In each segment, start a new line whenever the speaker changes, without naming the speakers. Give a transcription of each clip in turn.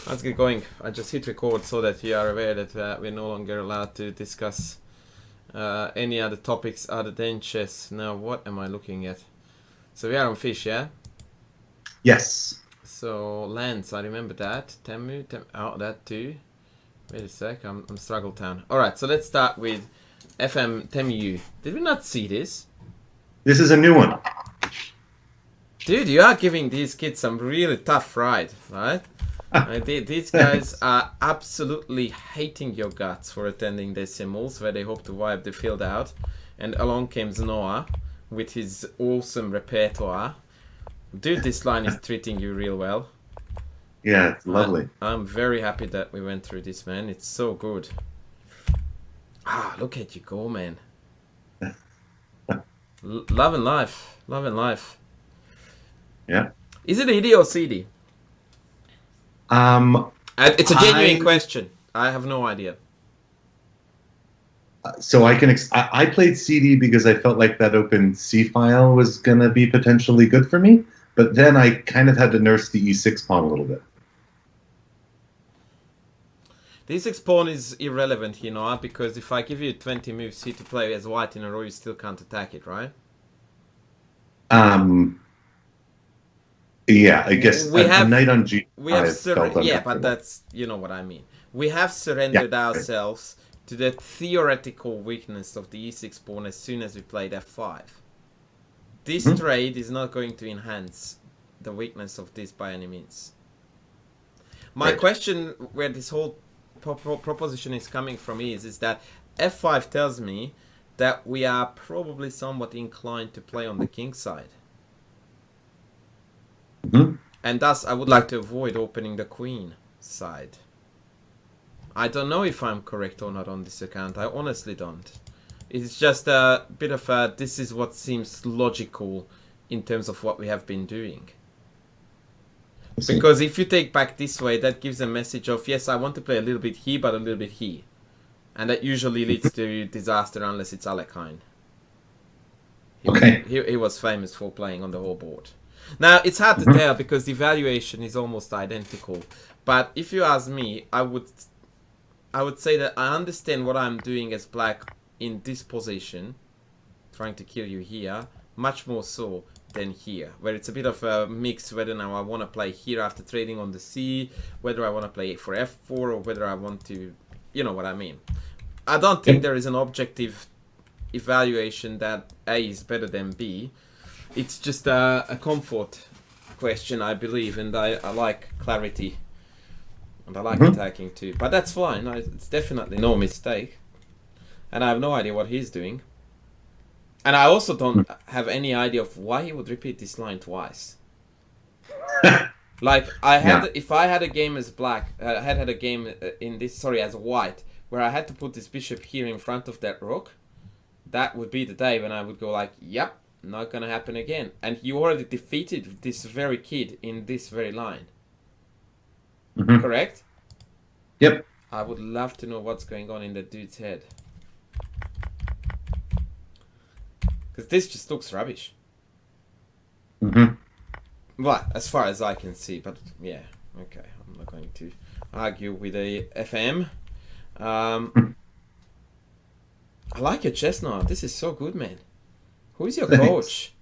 Let's get going. I just hit record so that you are aware that we're no longer allowed to discuss any other topics other than chess. Now, what am I looking at? So we are on fish, yeah?
Yes.
So lands, I remember that. Oh, that too. Wait a sec, I'm Struggle Town. Alright, so let's start with FM Temu. Did we not see this?
This is a new one.
Dude, you are giving these kids some really tough ride, right? These guys are absolutely hating your guts for attending decimals where they hope to wipe the field out. And along comes Noah with his awesome repertoire. Dude, this line is treating you real well.
Yeah, it's lovely.
I'm very happy that we went through this, man. It's so good. Ah, look at you go, man. Love and life. Love and life.
Yeah.
Is it ED or CD? It's a genuine question. I have no idea.
So I played CD because I felt like that open C file was going to be potentially good for me, but then I kind of had to nurse the E6 pawn a little bit.
The E6 pawn is irrelevant, you know, because if I give you 20 moves here to play as white in a row, you still can't attack it, right?
Yeah, I guess a knight on G5
we have
felt
but that's, you know what I mean. We have surrendered ourselves to the theoretical weakness of the E6 pawn as soon as we played F5. This trade is not going to enhance the weakness of this by any means. My question where this whole proposition is coming from is that F5 tells me that we are probably somewhat inclined to play on the king side. And thus, I would like to avoid opening the queen side. I don't know if I'm correct or not on this account. I honestly don't. It's just a bit of a, this is what seems logical in terms of what we have been doing. Because if you take back this way, that gives a message of, yes, I want to play a little bit here, but a little bit here. And that usually leads to disaster unless it's Alekhine. He was famous for playing on the whole board. Now, it's hard to tell because the evaluation is almost identical. But if you ask me, I would say that I understand what I'm doing as black in this position, trying to kill you here, much more so than here, where it's a bit of a mix whether now I want to play here after trading on the C, whether I want to play for F4, or whether I want to, you know what I mean. I don't think there is an objective evaluation that A is better than B. It's just a comfort question, I believe, and I like clarity. And I like attacking too. But that's fine. It's definitely no mistake. And I have no idea what he's doing. And I also don't have any idea of why he would repeat this line twice. Like, if I had a game as black, I had a game in this, as white, where I had to put this bishop here in front of that rook, that would be the day when I would go like, yep, not gonna happen again. And you already defeated this very kid in this very line. Correct?
Yep.
I would love to know what's going on in the dude's head. Because this just looks rubbish. Well, as far as I can see, but yeah, okay. I'm not going to argue with a FM. I like your chess now. This is so good, man. Who's your coach?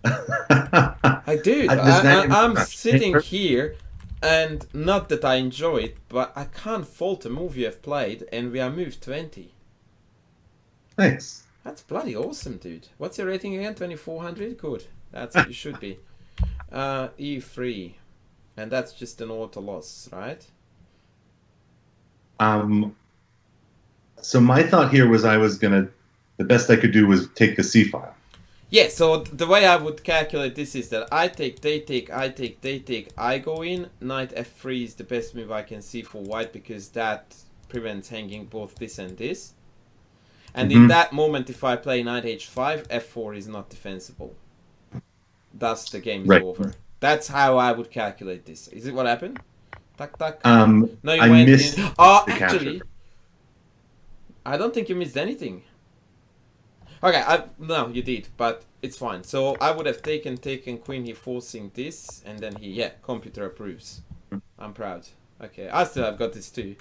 Dude, I'm sitting here, and not that I enjoy it, but I can't fault a move you have played, and we are move 20.
Thanks.
That's bloody awesome, dude. What's your rating again? 2400? Good. That's what you should be. E3. And that's just an auto loss, right?
So my thought here was the best I could do was take the C file.
Yeah, so the way I would calculate this is that I take, they take, I take, they take, I go in. Knight F3 is the best move I can see for white because that prevents hanging both this and this. And in that moment, if I play Knight H5, F4 is not defensible. Thus, the game is over. That's how I would calculate this. Is it what happened? Tuck, tuck.
No,
you
I
went
missed
in. Oh, actually, I don't think you missed anything. Okay, no, you did, but it's fine. So I would have taken queen here, forcing this, and then he, computer approves. I'm proud. Okay, I still have got this too.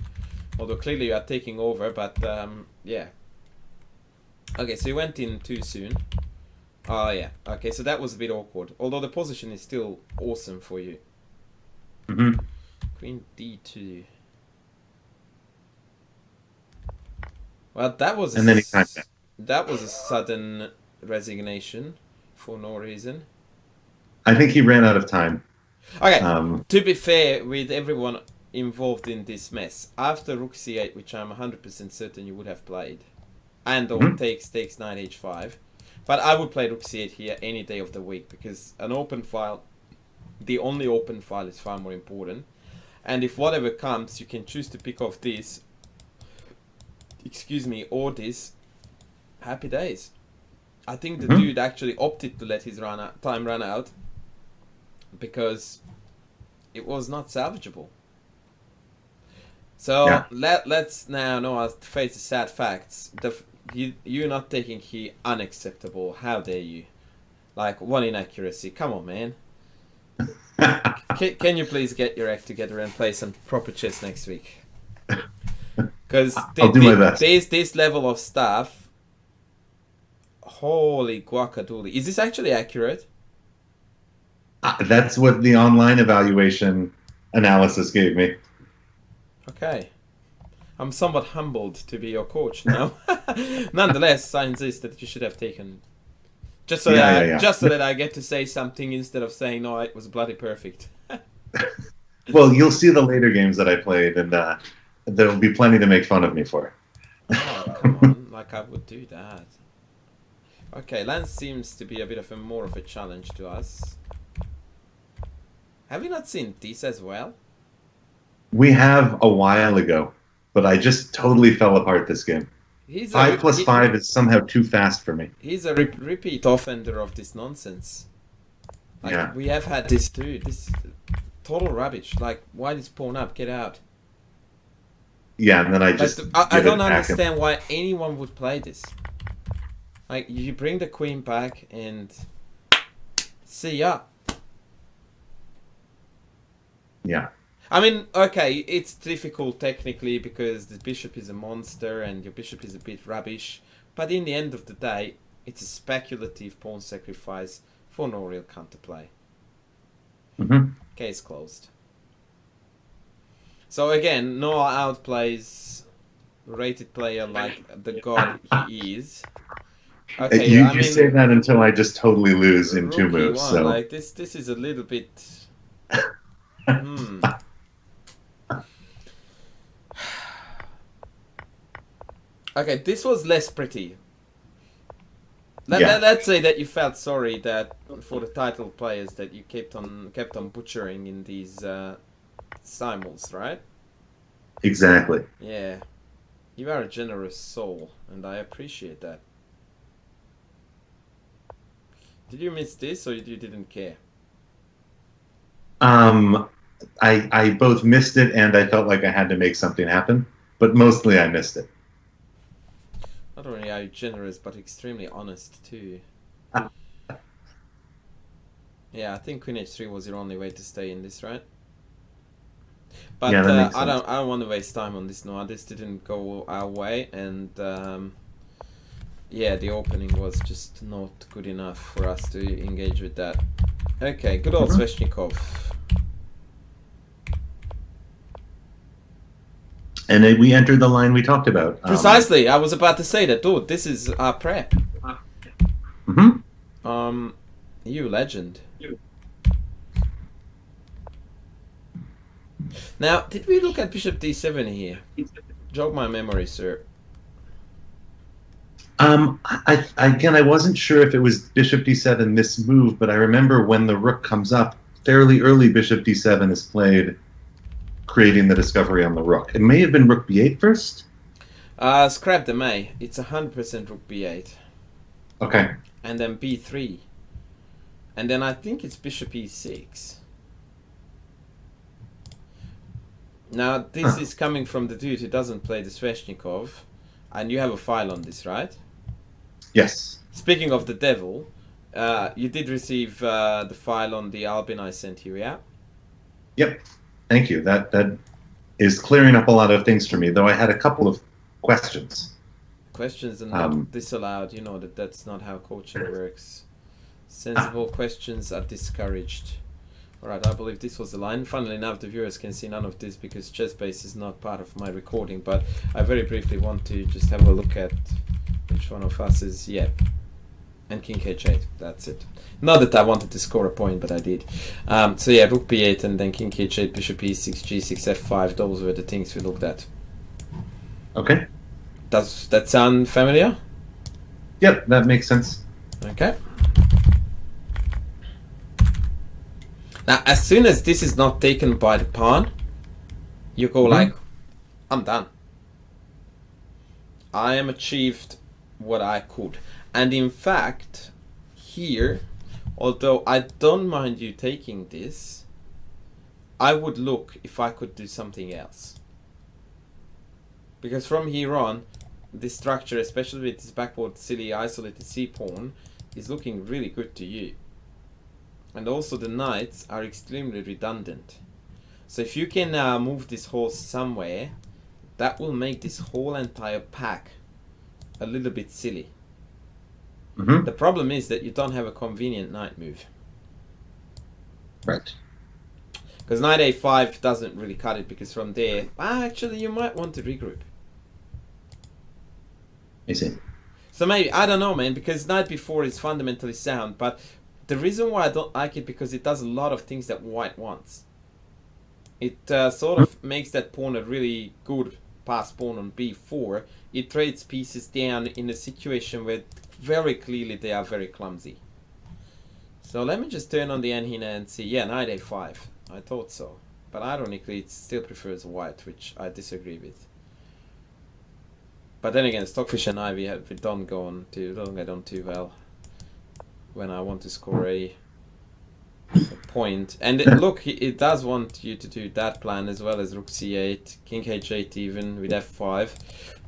Although clearly you are taking over, but yeah. Okay, so you went in too soon. Oh yeah. Okay, so that was a bit awkward. Although the position is still awesome for you.
Mm-hmm.
Queen D2. Well, that was
And then he timed it.
that was a sudden resignation for no reason.
I think he ran out of time.
Okay, to be fair with everyone involved in this mess, after Rook C8, which I'm 100% certain you would have played, and or takes Knight H5, but I would play Rook C8 here any day of the week because an open file, the only open file is far more important, and if whatever comes, you can choose to pick off this, excuse me, or this. Happy days. I think the dude actually opted to let his time run out because it was not salvageable. So let's now face the sad facts. You not taking here unacceptable. How dare you? Like, one inaccuracy. Come on, man. Can you please get your act together and play some proper chess next week? Because
I'll do my best.
This level of stuff. Holy guacadoodle. Is this actually accurate?
That's what the online evaluation analysis gave me.
Okay. I'm somewhat humbled to be your coach now. Nonetheless, I insist that you should have taken... Just so that I get to say something instead of saying, no, it was bloody perfect.
Well, you'll see the later games that I played, and there will be plenty to make fun of me for.
Oh, come on. Like, I would do that. Okay, Lance seems to be a bit of more of a challenge to us. Have we not seen this as well?
We have a while ago, but I just totally fell apart this game. 5 + 5 is somehow too fast for me.
He's a repeat offender of this nonsense. Like, we have had this too. This total rubbish. Like, why this pawn up? Get out.
Yeah, and then I just...
I don't understand why anyone would play this. Like, you bring the queen back and... See ya.
Yeah.
I mean, okay, it's difficult technically because the bishop is a monster and your bishop is a bit rubbish. But in the end of the day, it's a speculative pawn sacrifice for no real counterplay. Case closed. So again, Noah outplays rated player like the god he is. Okay,
you say that until I just totally lose in 2 moves. So
like this is a little bit. Okay, this was less pretty. Let's say that you felt sorry that for the title players that you kept on butchering in these simuls, right?
Exactly.
Yeah, you are a generous soul, and I appreciate that. Did you miss this, or you didn't care?
I both missed it and I felt like I had to make something happen, but mostly I missed it.
Not only are you generous, but extremely honest too. Yeah, I think Queen H3 was your only way to stay in this, right? But
yeah,
I don't want to waste time on this. No, this didn't go our way, and yeah, the opening was just not good enough for us to engage with that. Okay, good old Sveshnikov.
And then we entered the line we talked about.
Precisely, I was about to say that, dude. This is our prep. You legend. Now, did we look at Bishop D7 here? Jog my memory, sir.
Again, I wasn't sure if it was Bishop D7 this move, but I remember when the rook comes up, fairly early Bishop D7 is played, creating the discovery on the rook. It may have been Rook B8 first?
Scrap the May. It's 100% Rook B8.
Okay.
And then B3. And then I think it's Bishop E6. Now, this is coming from the dude who doesn't play the Sveshnikov. And you have a file on this, right?
Yes.
Speaking of the devil, you did receive the file on the Albin I sent you, yeah?
Yep. Thank you. That is clearing up a lot of things for me, though I had a couple of questions.
Questions are not disallowed. You know that's not how coaching works. Sensible questions are discouraged. Alright, I believe this was the line. Funnily enough, the viewers can see none of this because ChessBase is not part of my recording, but I very briefly want to just have a look at which one of us is, yeah, and King H8, that's it. Not that I wanted to score a point, but I did. So yeah, Rook B8 and then King H8, Bishop E6, G6, F5, those were the things we looked at.
Okay.
Does that sound familiar?
Yep, that makes sense.
Okay. Now, as soon as this is not taken by the pawn, you go like, I'm done. I am achieved what I could. And in fact, here, although I don't mind you taking this, I would look if I could do something else. Because from here on, this structure, especially with this backward, silly, isolated c-pawn, is looking really good to you. And also the knights are extremely redundant. So if you can move this horse somewhere, that will make this whole entire pack a little bit silly. The problem is that you don't have a convenient knight move.
Right.
Because knight a5 doesn't really cut it, because from there, actually you might want to regroup.
I see.
So maybe, I don't know, man, because knight b4 is fundamentally sound, but the reason why I don't like it, because it does a lot of things that white wants. It sort of makes that pawn a really good pass pawn on b4. It trades pieces down in a situation where very clearly they are very clumsy. So let me just turn on the anhina and see. Yeah, knight a5. I thought so. But ironically, it still prefers white, which I disagree with. But then again, Stockfish and I, we don't get on too well when I want to score a point. And look, it does want you to do that plan as well as Rook c8, King h8 even with f5.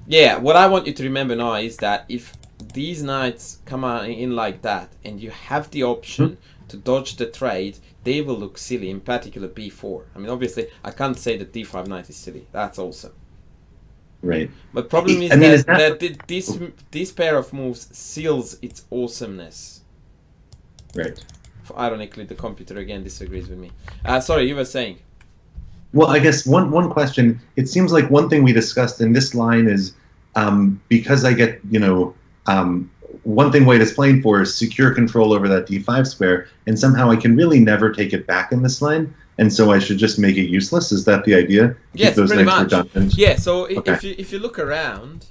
Yeah, what I want you to remember now is that if these knights come in like that and you have the option to dodge the trade, they will look silly, in particular b4. I mean, obviously, I can't say that d5 knight is silly. That's awesome.
Right.
But problem is that this pair of moves seals its awesomeness.
Right.
Ironically, the computer again disagrees with me. Sorry, you were saying.
Well, I guess one question. It seems like one thing we discussed in this line is because I get, one thing white is playing for is secure control over that d5 square, and somehow I can really never take it back in this line, and so I should just make it useless. Is that the idea?
Yes,
those
pretty
knights
much.
redundant?
Yeah. So
Okay.
if you look around,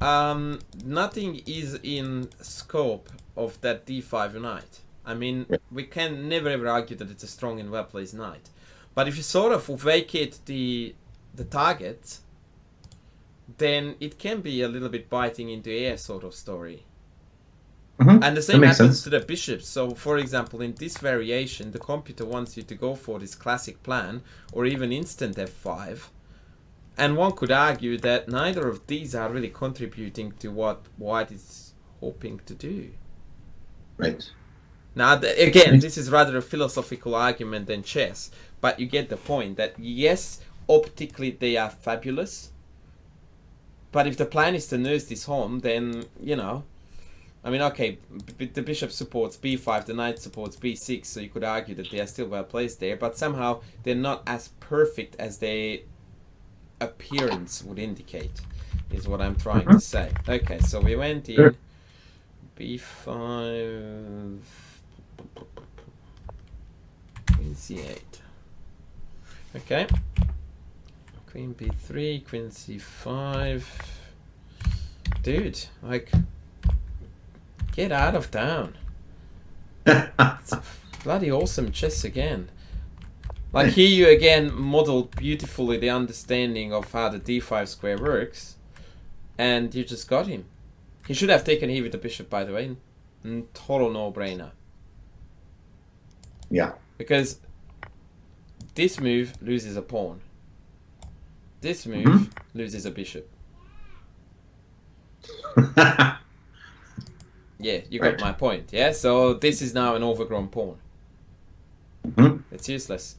nothing is in scope of that d5 knight. I mean, we can never ever argue that it's a strong and well placed knight. But if you sort of vacate the target, then it can be a little bit biting into air sort of story. And the same happens to the bishops. So, for example, in this variation, the computer wants you to go for this classic plan, or even instant f5. And one could argue that neither of these are really contributing to what white is hoping to do.
Right.
Now, again, this is rather a philosophical argument than chess, but you get the point that, yes, optically they are fabulous, but if the plan is to nurse this home, then, I mean, okay, the bishop supports b5, the knight supports b6, so you could argue that they are still well placed there, but somehow they're not as perfect as their appearance would indicate, is what I'm trying to say. Okay, so we went in b5, queen c8. Okay, queen b3, queen c5. Dude, like, get out of town. It's bloody awesome chess again. Like, here you again modeled beautifully the understanding of how the d5 square works, and you just got him. He should have taken here with the bishop, by the way. Total no-brainer.
Yeah.
Because this move loses a pawn. This move loses a bishop. Yeah, you got my point. Yeah, so this is now an overgrown pawn.
Mhm.
It's useless.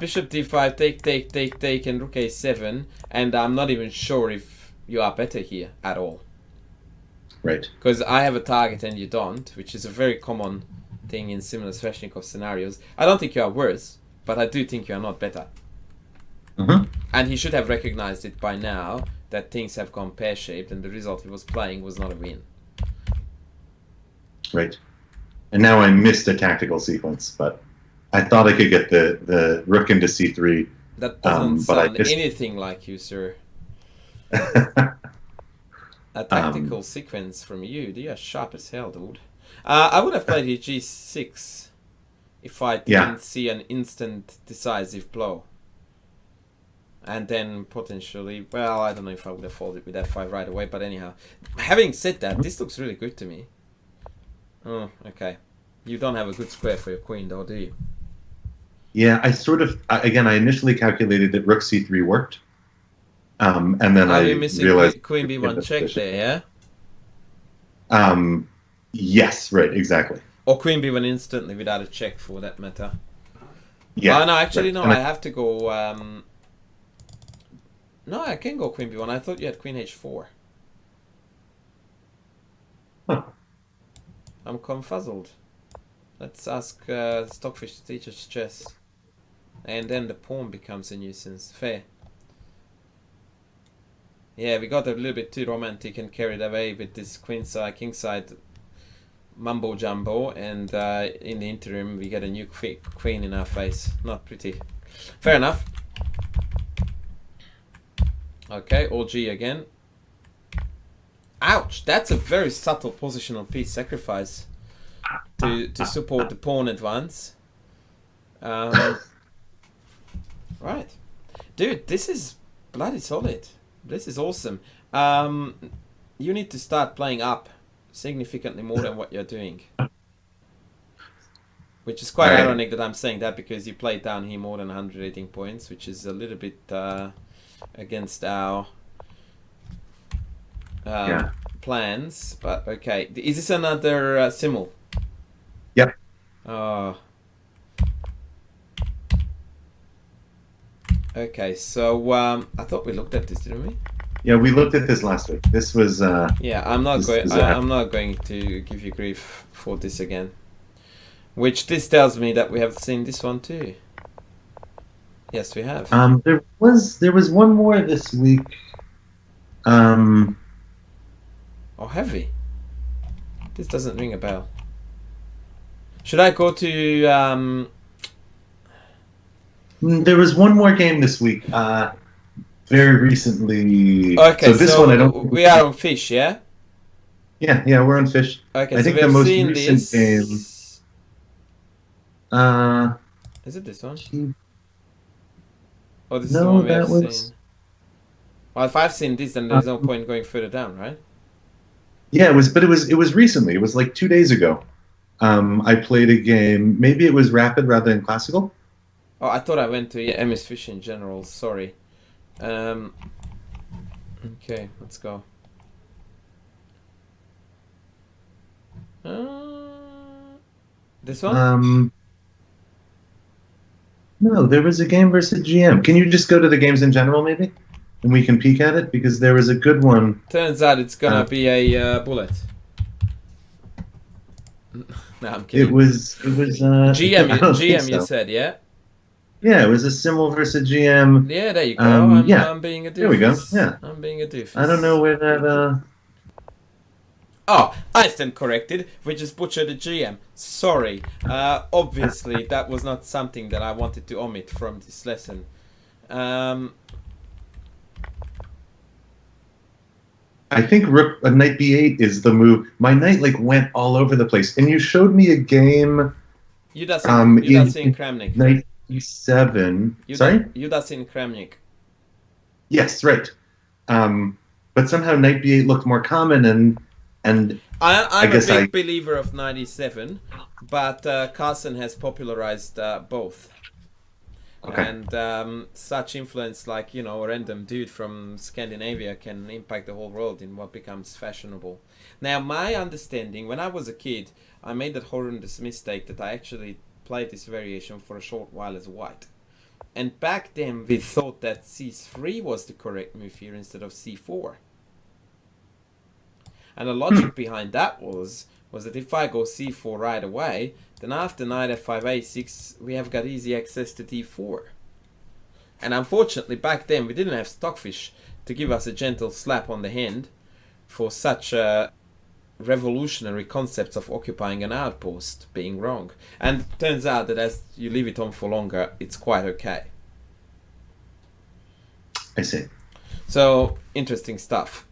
Bishop d5, take, and rook a7, and I'm not even sure if you are better here at all.
Right.
Because I have a target and you don't, which is a very common thing in similar Sveshnikov scenarios. I don't think you are worse, but I do think you are not better.
Mhm.
And he should have recognized it by now, that things have gone pear-shaped and the result he was playing was not a win.
Right. And now I missed a tactical sequence, but I thought I could get the rook into c3.
That doesn't
But I
sound
missed.
anything like you, sir. A
um,
tactical sequence from you. You are sharp as hell, dude. I would have played g6 if I
yeah.
didn't see an instant decisive blow. And then potentially, well, I don't know if I would have folded with f5 right away, but anyhow. Having said that, this looks really good to me. Oh, okay. You don't have a good square for your queen, though, do you?
Yeah, I initially calculated that rook c3 worked. And then
Are we
I
missing
realized
queen b1 check there, yeah?
Yes, right, exactly.
Or queen b1 instantly without a check, for that matter.
Yeah.
No, actually,
right.
no,
And
I have to go... No, I can go queen b1. I thought you had queen h4.
Huh.
I'm confuzzled. Let's ask Stockfish to teach us chess. And then the pawn becomes a nuisance. Fair. Yeah, we got a little bit too romantic and carried away with this queenside, kingside mumbo jumbo, and in the interim we get a new queen in our face. Not pretty. Fair enough. Okay, all G again. Ouch! That's a very subtle positional piece sacrifice to support the pawn advance. Right. Dude, this is bloody solid. This is awesome. You need to start playing up significantly more than what you're doing. Which is quite ironic that I'm saying that, because you played down here more than 118 points, which is a little bit against our plans. But okay, is this another simul?
Yep.
Okay, so I thought we looked at this, didn't we?
Yeah, we looked at this last week. This was.
Yeah, I'm not going to give you grief for this again. Which this tells me that we have seen this one too. Yes, we have.
There was one more this week.
Oh, heavy. This doesn't ring a bell. Should I go to
There was one more game this week. Very recently.
Okay,
so this one I don't.
We are on fish, yeah.
Yeah, we're on fish.
Okay,
I think the most recent game.
Is it this one?
Oh,
this is the one we have seen. Well, if I've seen this, then there's no point going further down, right?
Yeah, it was recently. It was like 2 days ago. I played a game. Maybe it was rapid rather than classical.
Oh, I thought I went to MS Fish in general. Sorry. Okay, let's go. This one?
No, there was a game versus GM. Can you just go to the games in general, maybe? And we can peek at it, because there was a good one.
Turns out it's gonna be a bullet. No, I'm kidding.
It was
GM you said, yeah?
Yeah, it was a Simul versus GM.
Yeah, there you go. I'm being a doofus.
There we go. Yeah.
I'm being a doofus.
I don't know where that
Oh, I stand corrected. We just butchered the GM. Sorry. Obviously, that was not something that I wanted to omit from this lesson.
I think knight b8 is the move. My knight went all over the place, and you showed me a game.
You that's in Kramnik.
Knight e7. Sorry.
You that's in Kramnik.
Yes, right. But somehow knight b8 looked more common, and I'm
a big believer of knight e7, but Carson has popularized both. Okay. And such influence, like, a random dude from Scandinavia can impact the whole world in what becomes fashionable. Now, my understanding, when I was a kid, I made that horrendous mistake that I actually played this variation for a short while as white. And back then we thought that c3 was the correct move here instead of c4. And the logic behind that was that if I go c4 right away, then after knight f5, a6, we have got easy access to d4. And unfortunately back then we didn't have Stockfish to give us a gentle slap on the hand for such revolutionary concepts of occupying an outpost being wrong. And it turns out that as you leave it on for longer, it's quite okay.
I see.
So, interesting stuff.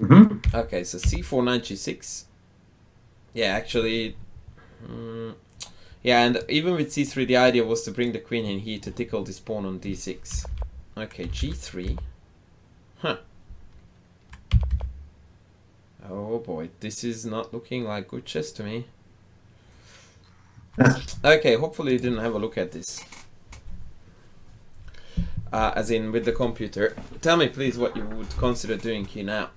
Mm-hmm.
Okay, so c4, knight g6. Yeah, actually... yeah, and even with c3, the idea was to bring the queen in here to tickle this pawn on d6. Okay, g3. Huh. Oh boy, this is not looking like good chess to me. Okay, hopefully you didn't have a look at this. As in with the computer. Tell me please what you would consider doing here now.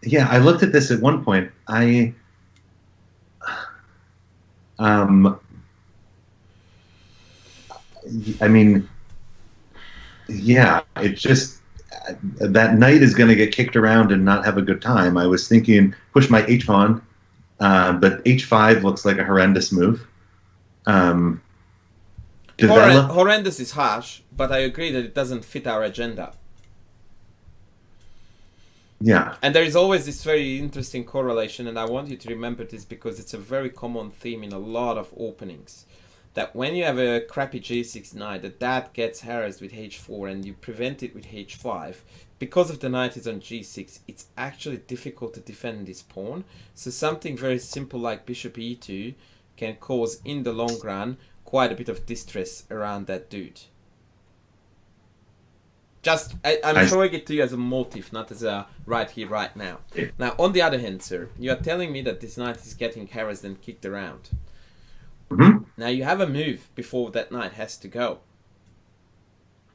Yeah, I looked at this at one point. I mean, yeah, it just, that knight is going to get kicked around and not have a good time. I was thinking push my h-pawn, but h5 looks like a horrendous move.
Horrendous is harsh, but I agree that it doesn't fit our agenda.
Yeah.
And there is always this very interesting correlation, and I want you to remember this because it's a very common theme in a lot of openings. That when you have a crappy g6 knight, that gets harassed with h4 and you prevent it with h5. Because of the knight is on g6, it's actually difficult to defend this pawn. So something very simple like bishop e2 can cause, in the long run, quite a bit of distress around that dude. Just, I'm showing it to you as a motive, not as a right here, right now. Now, on the other hand, sir, you are telling me that this knight is getting harassed and kicked around.
Mm-hmm.
Now, you have a move before that knight has to go.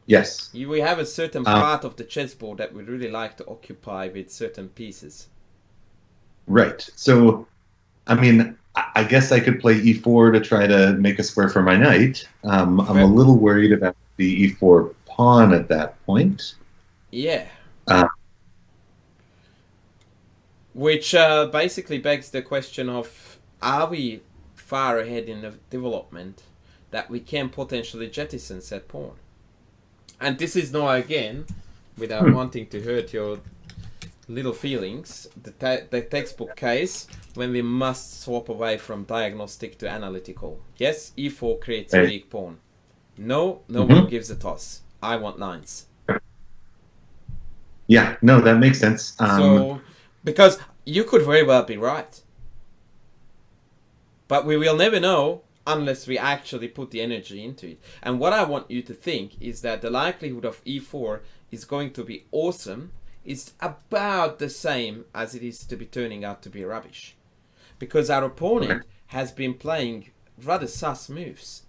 Yes.
We have a certain part of the chessboard that we really like to occupy with certain pieces.
Right. So, I mean, I guess I could play e4 to try to make a square for my knight. I'm a little worried about the e4 pawn at that point.
Yeah. Which basically begs the question of, are we far ahead in the development that we can potentially jettison that pawn? And this is now, again, without wanting to hurt your little feelings, the textbook case when we must swap away from diagnostic to analytical. Yes, e4 creates a weak pawn. No one gives a toss. I want lines.
Yeah, no, that makes sense.
So, because you could very well be right. But we will never know unless we actually put the energy into it. And what I want you to think is that the likelihood of e4 is going to be awesome is about the same as it is to be turning out to be rubbish. Because our opponent has been playing rather sus moves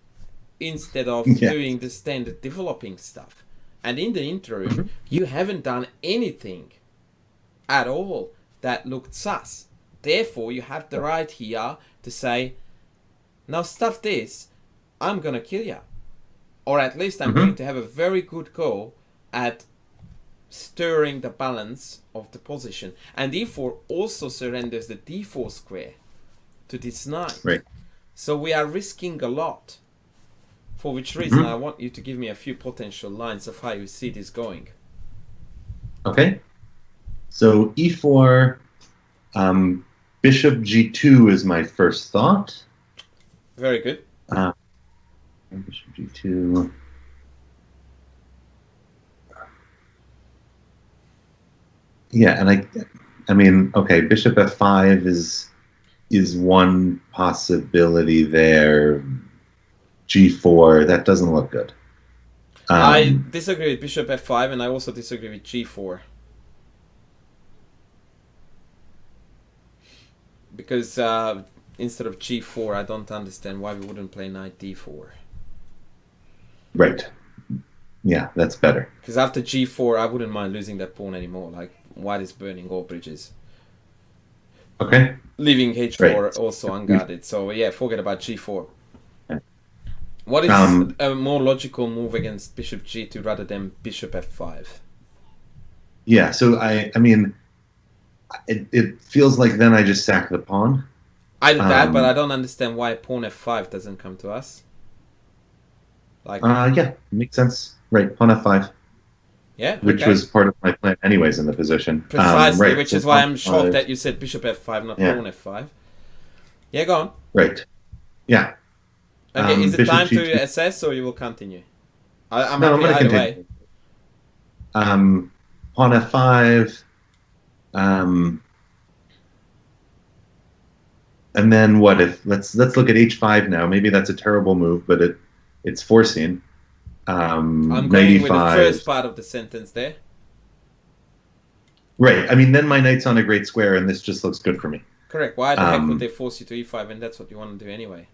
instead of doing the standard developing stuff. And in the interim, you haven't done anything at all that looked sus. Therefore, you have the right here to say, now stuff this, I'm going to kill you. Or at least I'm going to have a very good go at stirring the balance of the position. And e4 also surrenders the d4 square to this knight.
Right.
So we are risking a lot. For which reason I want you to give me a few potential lines of how you see this going.
Okay. So e4, bishop g2 is my first thought.
Very good.
Bishop g2. Yeah, and I mean, okay, bishop f5 is one possibility there. g4, that doesn't look good.
I disagree with bishop f5, and I also disagree with g4. Because instead of g4, I don't understand why we wouldn't play knight d4.
Right. Yeah, that's better.
Because after g4, I wouldn't mind losing that pawn anymore. Like, white is burning all bridges.
Okay.
leaving h4
Right.
also unguarded. So yeah, forget about g4. What is
Um,
a more logical move against bishop g2 rather than bishop f5?
yeah. So I mean, it feels like then I just sack the pawn.
I did that, but I don't understand why pawn f5 doesn't come to us. Like,
Yeah, makes sense. Right. Pawn f5,
yeah,
which
okay.
was part of my plan anyways in the position.
Precisely,
Right.
which
So
is why
pawn
I'm shocked
f5.
that you said bishop f5, not
Yeah.
pawn f5. Yeah, go on.
Right. Yeah.
Okay, is it
Bishop
time to
g2.
assess or you will continue? I'm
No, I'm
happy
going to
either way.
continue. Pawn f5. And then what if let's look at h5 now. Maybe that's a terrible move, but it's forcing.
I'm
Knight
going with the
e5.
first part of the sentence there.
Right. I mean, then my knight's on a great square, and this just looks good for me.
Correct. Why the heck would they force you to e5 and that's what you want to do anyway?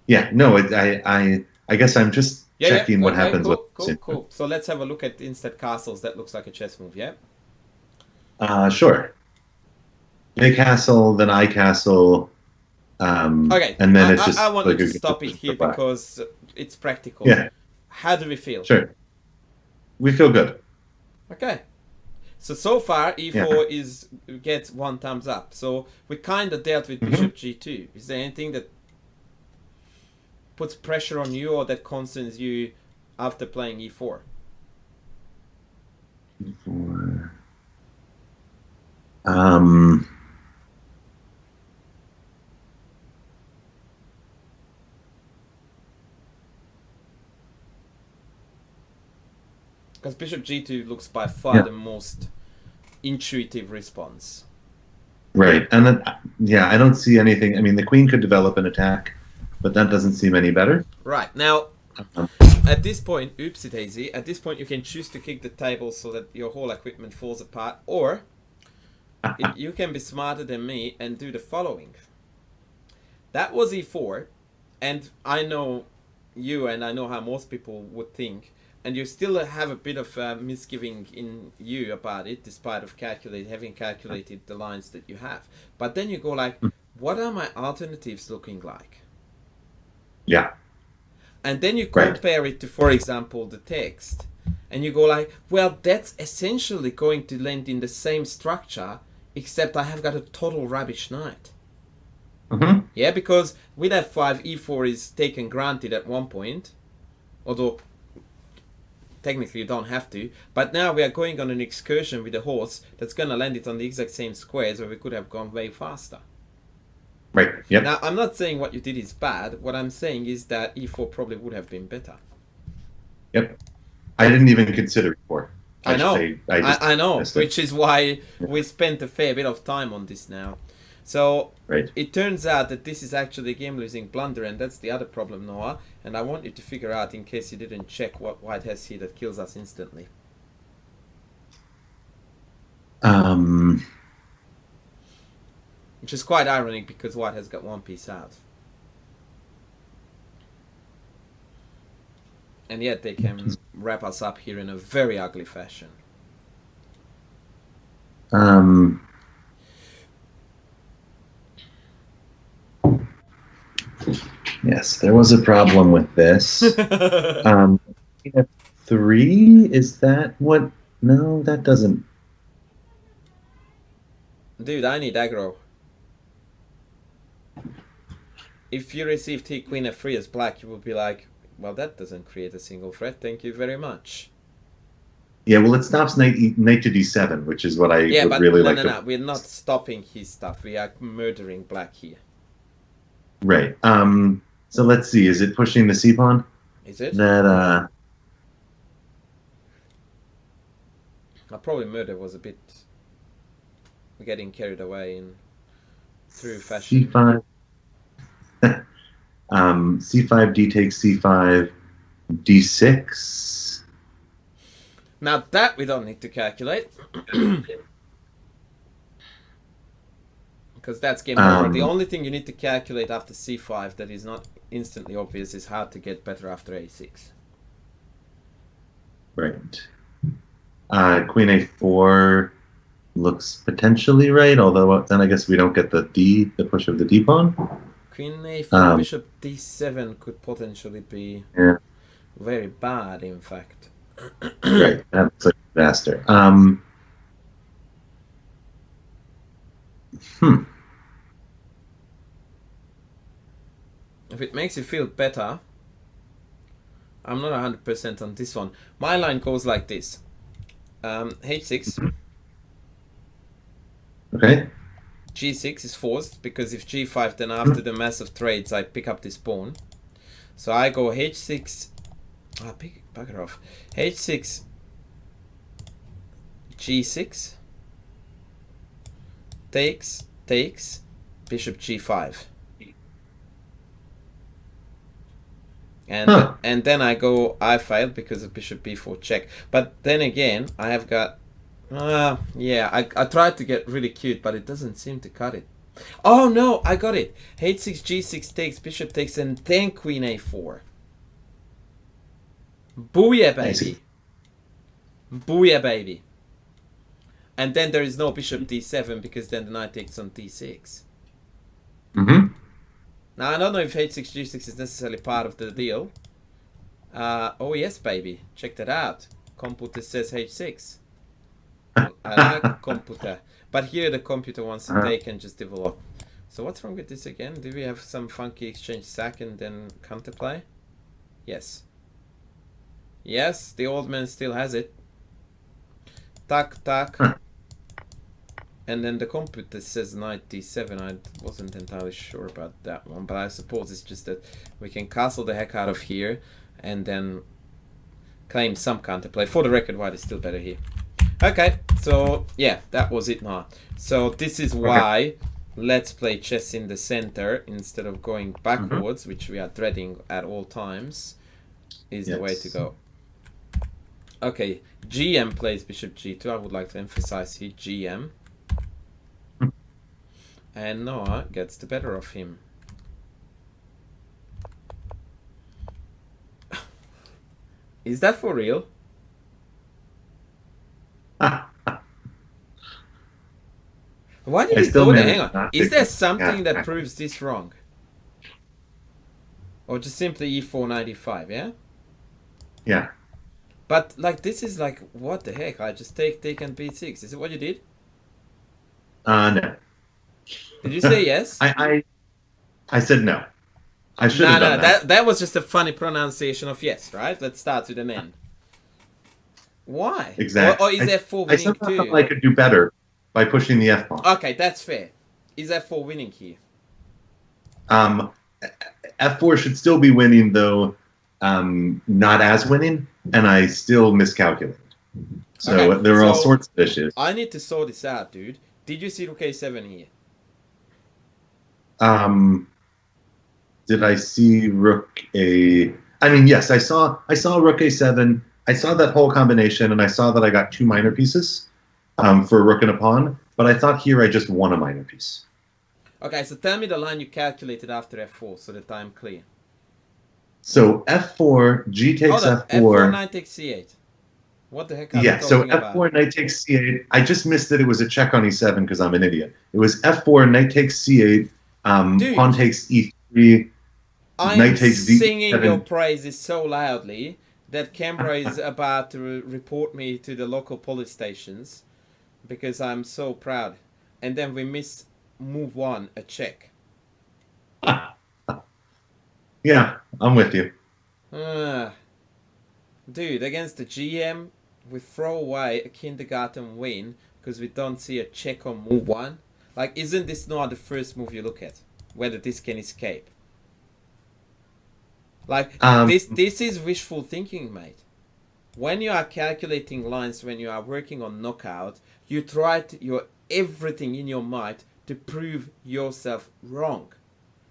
Yeah. No. I guess I'm just
Yeah,
checking what
okay,
happens with.
cool. So let's have a look at instead castles. That looks like a chess move, yeah?
Sure. They castle, then I castle,
Okay,
and then it's
I
just
want you
like
to
a good
stop it
position for
here
black.
because it's practical.
Yeah.
How do we feel?
Sure. We feel good.
Okay. So far, e4
Yeah.
gets 1 thumbs up. So we kind of dealt with bishop g2. Is there anything that puts pressure on you or that concerns you after playing e4?
E4. Um.
Because bishop g2 looks by far the most intuitive response.
Right. And then, yeah, I don't see anything. I mean, the queen could develop an attack, but that doesn't seem any better.
Right. Now, at this point, oopsie daisy, at this point you can choose to kick the table so that your whole equipment falls apart, or you can be smarter than me and do the following. That was e4, and I know you and I know how most people would think, and you still have a bit of misgiving in you about it, despite of having calculated the lines that you have. But then you go like, what are my alternatives looking like?
Yeah.
And then you compare it to, for example, the text, and you go like, well, that's essentially going to land in the same structure, except I have got a total rubbish knight. Yeah, because with f5, e4 is taken granted at one point, although technically you don't have to. But now we are going on an excursion with a horse that's going to land it on the exact same squares where we could have gone way faster.
Right. Yep.
Now, I'm not saying what you did is bad. What I'm saying is that e4 probably would have been better.
Yep. I didn't even consider e4.
I know. I know,
missed it.
which is why we spent a fair bit of time on this now. So it turns out that this is actually a game-losing blunder, and that's the other problem, Noah. And I want you to figure out, in case you didn't check, what white has here that kills us instantly. Which is quite ironic because white has got one piece out. And yet they can wrap us up here in a very ugly fashion.
Yes, there was a problem with this. F3, is that what? No, that doesn't.
Dude, I need aggro. If you received T Queen F3 as black, you would be like, well, that doesn't create a single threat. Thank you very much.
Yeah, well, it stops knight to d7, which is what I would really like to.
No. We're not stopping his stuff. We are murdering black here.
Right. So let's see. Is it pushing the c pawn?
Is it?
That
probably murder was a bit getting carried away in through fashion.
c5. C5, d takes c5, d6.
Now that we don't need to calculate. Because that's game over. The only thing you need to calculate after c5 that is not instantly obvious is how to get better after a6.
Right. Queen a4, looks potentially right, although then I guess we don't get the push of the D pawn.
Queen a4, bishop d7 could potentially be very bad, in fact.
Right, that's a disaster.
If it makes you feel better, I'm not 100% on this one. My line goes like this. H6.
Okay.
G6 is forced, because if G5, then after the massive trades, I pick up this pawn. So I go H6. Bugger off. H6. G6. Takes. Bishop G5. And then I failed because of bishop b4 check. But then again, I have got... I tried to get really cute, but it doesn't seem to cut it. Oh no, I got it. H6, G6 takes, bishop takes, and then queen a4. Booyah, baby. Booyah, baby. And then there is no bishop d7, because then the knight takes on d6. Now, I don't know if H6, G6 is necessarily part of the deal. Oh, yes, baby. Check that out. Computer says H6. I like computer. But here the computer wants to take and just develop. So what's wrong with this again? Do we have some funky exchange sack and then counterplay? Yes. Yes, the old man still has it. Tuck, tuck. And then the computer says knight d7. I wasn't entirely sure about that one, but I suppose it's just that we can castle the heck out of here and then claim some counterplay. For the record, white is still better here. Okay, so yeah, that was it now. So this is why let's play chess in the center instead of going backwards, which we are dreading at all times, is the way to go. Okay, GM plays bishop g2. I would like to emphasize here GM. And Noah gets the better of him. Is that for real? Why did you go there? Hang on. Is there something that proves this wrong? Or just simply e4 95, yeah?
Yeah.
But like this is like, what the heck? I just take and b6. Is it what you did?
No.
Did you say yes?
I said no. I should have done that.
That was just a funny pronunciation of yes, right? Let's start with an N. Why?
Exactly.
Or is f4 winning
I somehow
too?
thought I could do better by pushing the f pawn.
Okay, that's fair. Is f4 winning here?
F4 should still be winning, though not as winning, and I still miscalculated. So there are all sorts of issues.
I need to sort this out, dude. Did you see rook a7 here?
Did I see rook a... I mean, yes, I saw rook a7. I saw that whole combination, and I saw that I got two minor pieces for a rook and a pawn, but I thought here I just won a minor piece.
Okay, so tell me the line you calculated after f4 so that I'm clear.
So f4, g takes f4.
f4, knight takes c8. What the heck are you talking about?
f4, knight takes c8. I just missed that it was a check on e7 because I'm an idiot. It was f4, knight takes c8, pawn takes e3,
knight takes d7. I'm singing your praises so loudly that Canberra is about to report me to the local police stations because I'm so proud. And then we miss move one, a check.
Yeah, I'm with you.
Dude, against the GM, we throw away a kindergarten win because we don't see a check on move one. Like, isn't this not the first move you look at? Whether this can escape. Like, this is wishful thinking, mate. When you are calculating lines, when you are working on knockout, you try your everything in your might to prove yourself wrong.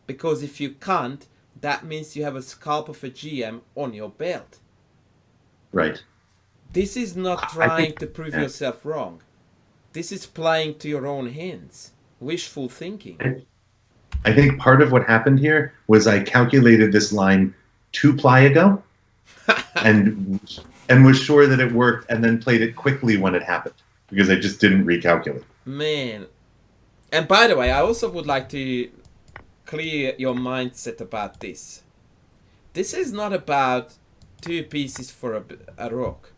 Because if you can't, that means you have a scalp of a GM on your belt.
Right.
This is not trying to prove yourself wrong. This is playing to your own hands. Wishful thinking.
I think part of what happened here was I calculated this line 2 ply ago and was sure that it worked and then played it quickly when it happened. because I just didn't recalculate.
Man. And by the way, I also would like to clear your mindset about this. This is not about 2 pieces for a rook.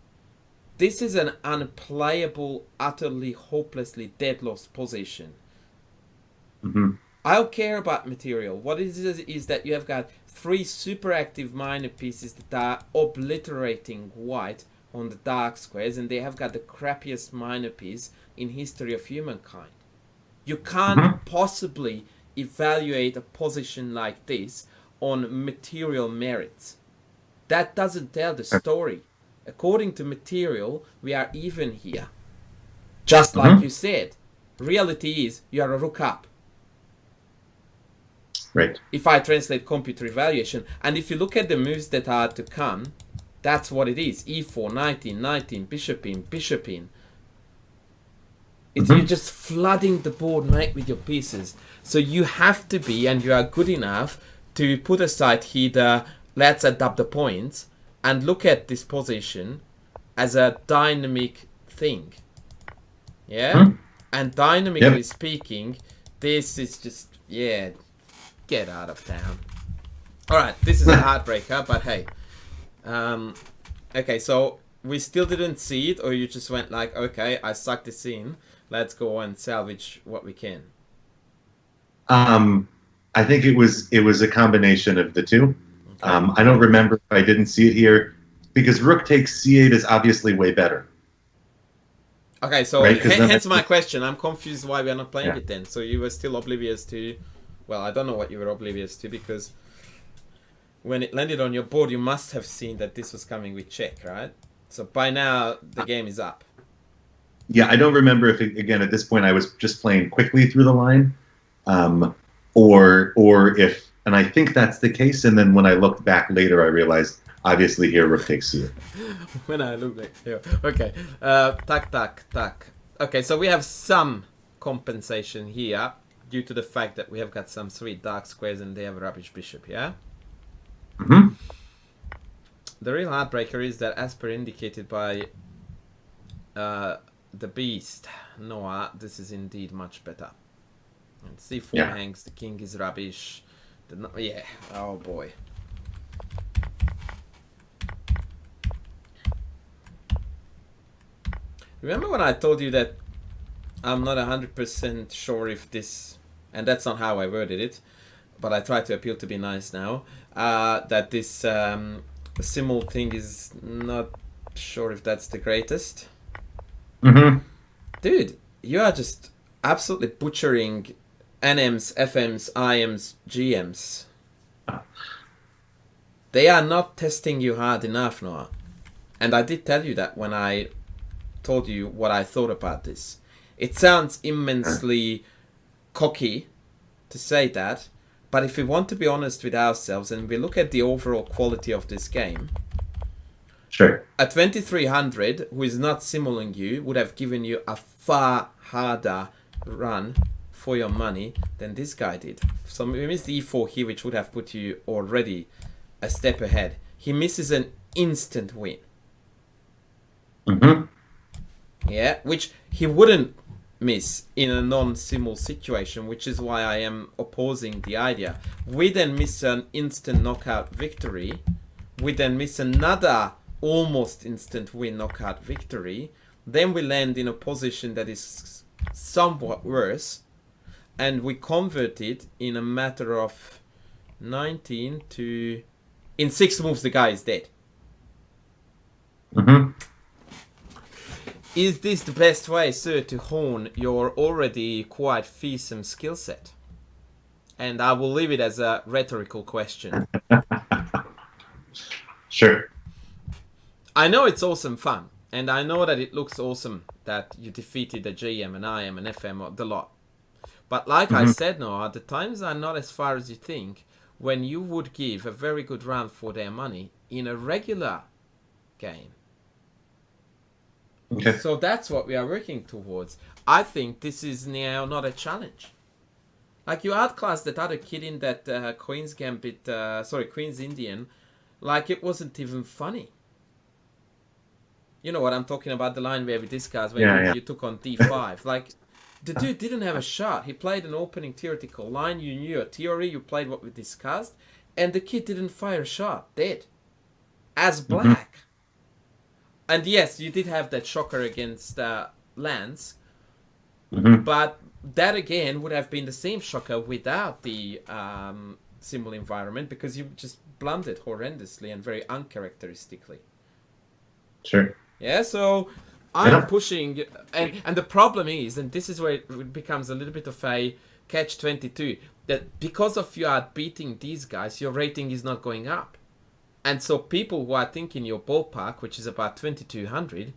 This is an unplayable, utterly, hopelessly dead lost position.
Mm-hmm.
I don't care about material. What it is that you have got 3 super active minor pieces that are obliterating white on the dark squares, and they have got the crappiest minor piece in history of humankind. You can't possibly evaluate a position like this on material merits. That doesn't tell the story. According to material, we are even here. Just like you said. Reality is, you are a rook up.
Right.
If I translate computer evaluation, and if you look at the moves that are to come, that's what it is. E4, 19, bishop in, bishop in. You're just flooding the board, mate, with your pieces. So you have to be, and you are good enough to put aside here the let's adapt the points and look at this position as a dynamic thing. Yeah? And dynamically speaking, this is just, yeah, get out of town. Alright, this is a heartbreaker, but hey. Okay, so we still didn't see it, or you just went like, okay, I sucked this in. Let's go and salvage what we can.
I think it was a combination of the two. Okay. I don't remember if I didn't see it here, because rook takes c8 is obviously way better.
Okay, so right? Hence my question. I'm confused why we are not playing it then. So you were still oblivious to... Well, I don't know what you were oblivious to, because when it landed on your board, you must have seen that this was coming with check, right? So by now, the game is up.
Yeah, I don't remember if, again, at this point, I was just playing quickly through the line, or if... And I think that's the case, and then when I looked back later, I realized, obviously, here, rook takes c8.
When I look back here. Okay. Tak. Okay, so we have some compensation here due to the fact that we have got some sweet dark squares and they have a rubbish bishop, yeah?
Mm-hmm.
The real heartbreaker is that, as per indicated by the beast, Noah, this is indeed much better. And c4 hangs, the king is rubbish. Yeah, oh boy. Remember when I told you that I'm not 100% sure if this, and that's not how I worded it, but I try to appeal to be nice now, that this simul thing is not sure if that's the greatest?
Mm-hmm.
Dude, you are just absolutely butchering NMs, FMs, IMs, GMs. They are not testing you hard enough, Noah. And I did tell you that when I told you what I thought about this. It sounds immensely cocky to say that, but if we want to be honest with ourselves and we look at the overall quality of this game,
sure,
a 2300 who is not simuling you would have given you a far harder run for your money than this guy did. So we missed the e4 here, which would have put you already a step ahead. He misses an instant win.
Mm-hmm.
Yeah, which he wouldn't miss in a non-simul situation, which is why I am opposing the idea. We then miss an instant knockout victory. We then miss another almost instant win knockout victory. Then we land in a position that is somewhat worse. And we convert it in a matter of 19 to... In 6 moves, the guy is dead.
Mm-hmm.
Is this the best way, sir, to hone your already quite fearsome skill set? And I will leave it as a rhetorical question.
Sure.
I know it's awesome fun. And I know that it looks awesome that you defeated a GM, an IM, an FM, or the lot. But like I said, Noah, the times are not as far as you think when you would give a very good round for their money in a regular game.
Okay.
So that's what we are working towards. I think this is now not a challenge. Like you outclassed that other kid in that Queen's Gambit, Queen's Indian, like it wasn't even funny. You know what I'm talking about, the line where we discussed when
Yeah, yeah.
you took on d5. Like, the dude didn't have a shot. He played an opening theoretical line. You knew a theory. You played what we discussed. And the kid didn't fire a shot. Dead. As
Hmm.
black. And yes, you did have that shocker against Lance.
Hmm.
But that, again, would have been the same shocker without the symbol environment, because you just blundered horrendously and very uncharacteristically.
Sure.
Yeah, so I'm
Yeah.
pushing, and the problem is, and this is where it becomes a little bit of a catch-22, that because of you are beating these guys, your rating is not going up. And so people who are thinking your ballpark, which is about 2200,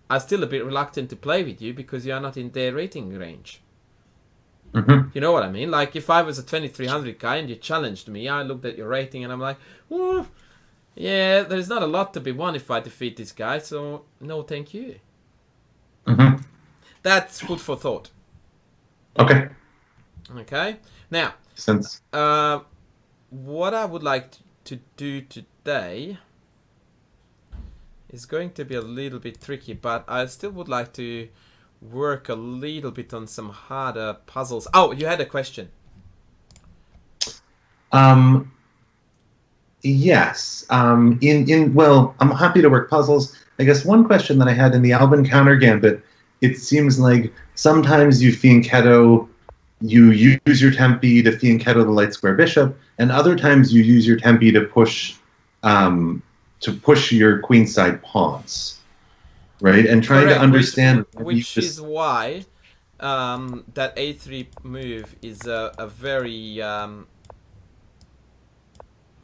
are still a bit reluctant to play with you because you are not in their rating range.
Hmm.
You know what I mean? Like, if I was a 2300 guy and you challenged me, I looked at your rating and I'm like, oh, yeah, there's not a lot to be won if I defeat this guy, so no thank you.
Hmm.
That's food for thought.
Okay.
Okay? Now,
Since
what I would like to do today is going to be a little bit tricky, but I still would like to work a little bit on some harder puzzles. Oh, you had a question.
um yes. Well, I'm happy to work puzzles. I guess one question that I had in the Albin Countergambit, it seems like sometimes you fianchetto, you use your tempi to fianchetto the light square bishop, and other times you use your tempi to push your queenside pawns, right? And trying to
Correct,
understand
which is why that a3 move is a very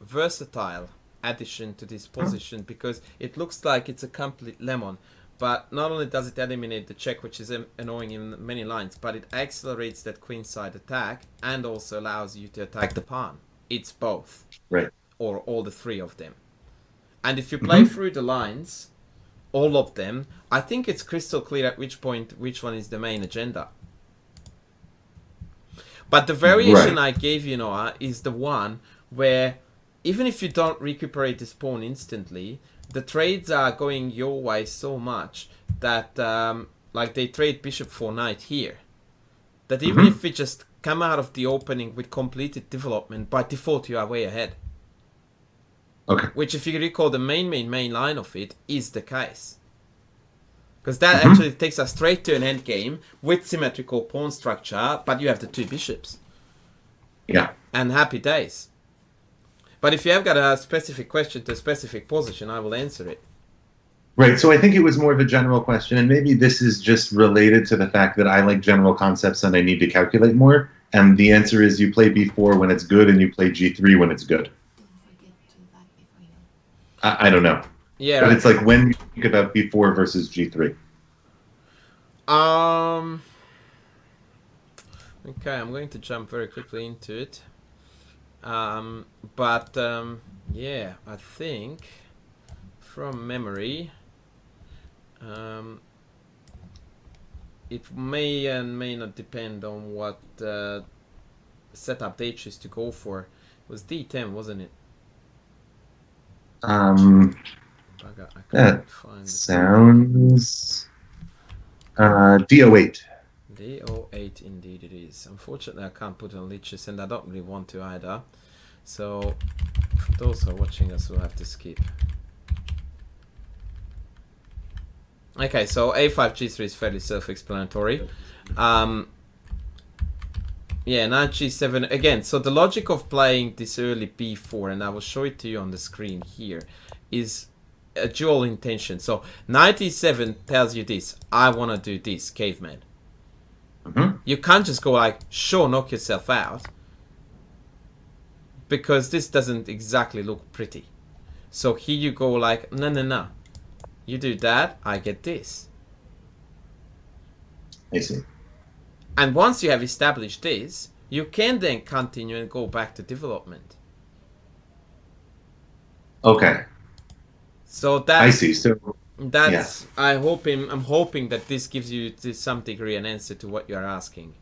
versatile addition to this position, because it looks like it's a complete lemon, but not only does it eliminate the check, which is annoying in many lines, but it accelerates that queenside attack and also allows you to attack the pawn. It's both,
right.
or all the three of them. And if you play through the lines, all of them, I think it's crystal clear at which point which one is the main agenda. But the variation I gave you, Noah, is the one where even if you don't recuperate this pawn instantly, the trades are going your way so much that like they trade bishop for knight here, that even if we just come out of the opening with completed development, by default you are way ahead.
Okay.
Which, if you recall, the main line of it is the case. Because that actually takes us straight to an endgame with symmetrical pawn structure, but you have the two bishops.
Yeah.
And happy days. But if you have got a specific question to a specific position, I will answer it.
Right. So I think it was more of a general question, and maybe this is just related to the fact that I like general concepts and I need to calculate more. And the answer is you play b4 when it's good and you play g3 when it's good. I don't know.
Yeah,
but
right.
It's like when you think about b4 versus g3.
Okay, I'm going to jump very quickly into it. Yeah, I think from memory, it may and may not depend on what setup they choose to go for. It was d10, wasn't it? I
That
find
sounds d08.
D08 indeed it is. Unfortunately, I can't put on lichess, and I don't really want to either. So, for those who are watching us, we'll have to skip. Okay, so a5 g3 is fairly self-explanatory. Yeah, knight g7 again. So the logic of playing this early b4, and I will show it to you on the screen here, is a dual intention. So knight e7 tells you this: I want to do this, caveman. You can't just go like, sure, knock yourself out, because this doesn't exactly look pretty. So here you go like, no. You do that, I get this.
I see.
And once you have established this, you can then continue and go back to development.
Okay.
So that's,
I see. So
that's I'm hoping that this gives you to some degree an answer to what you're asking.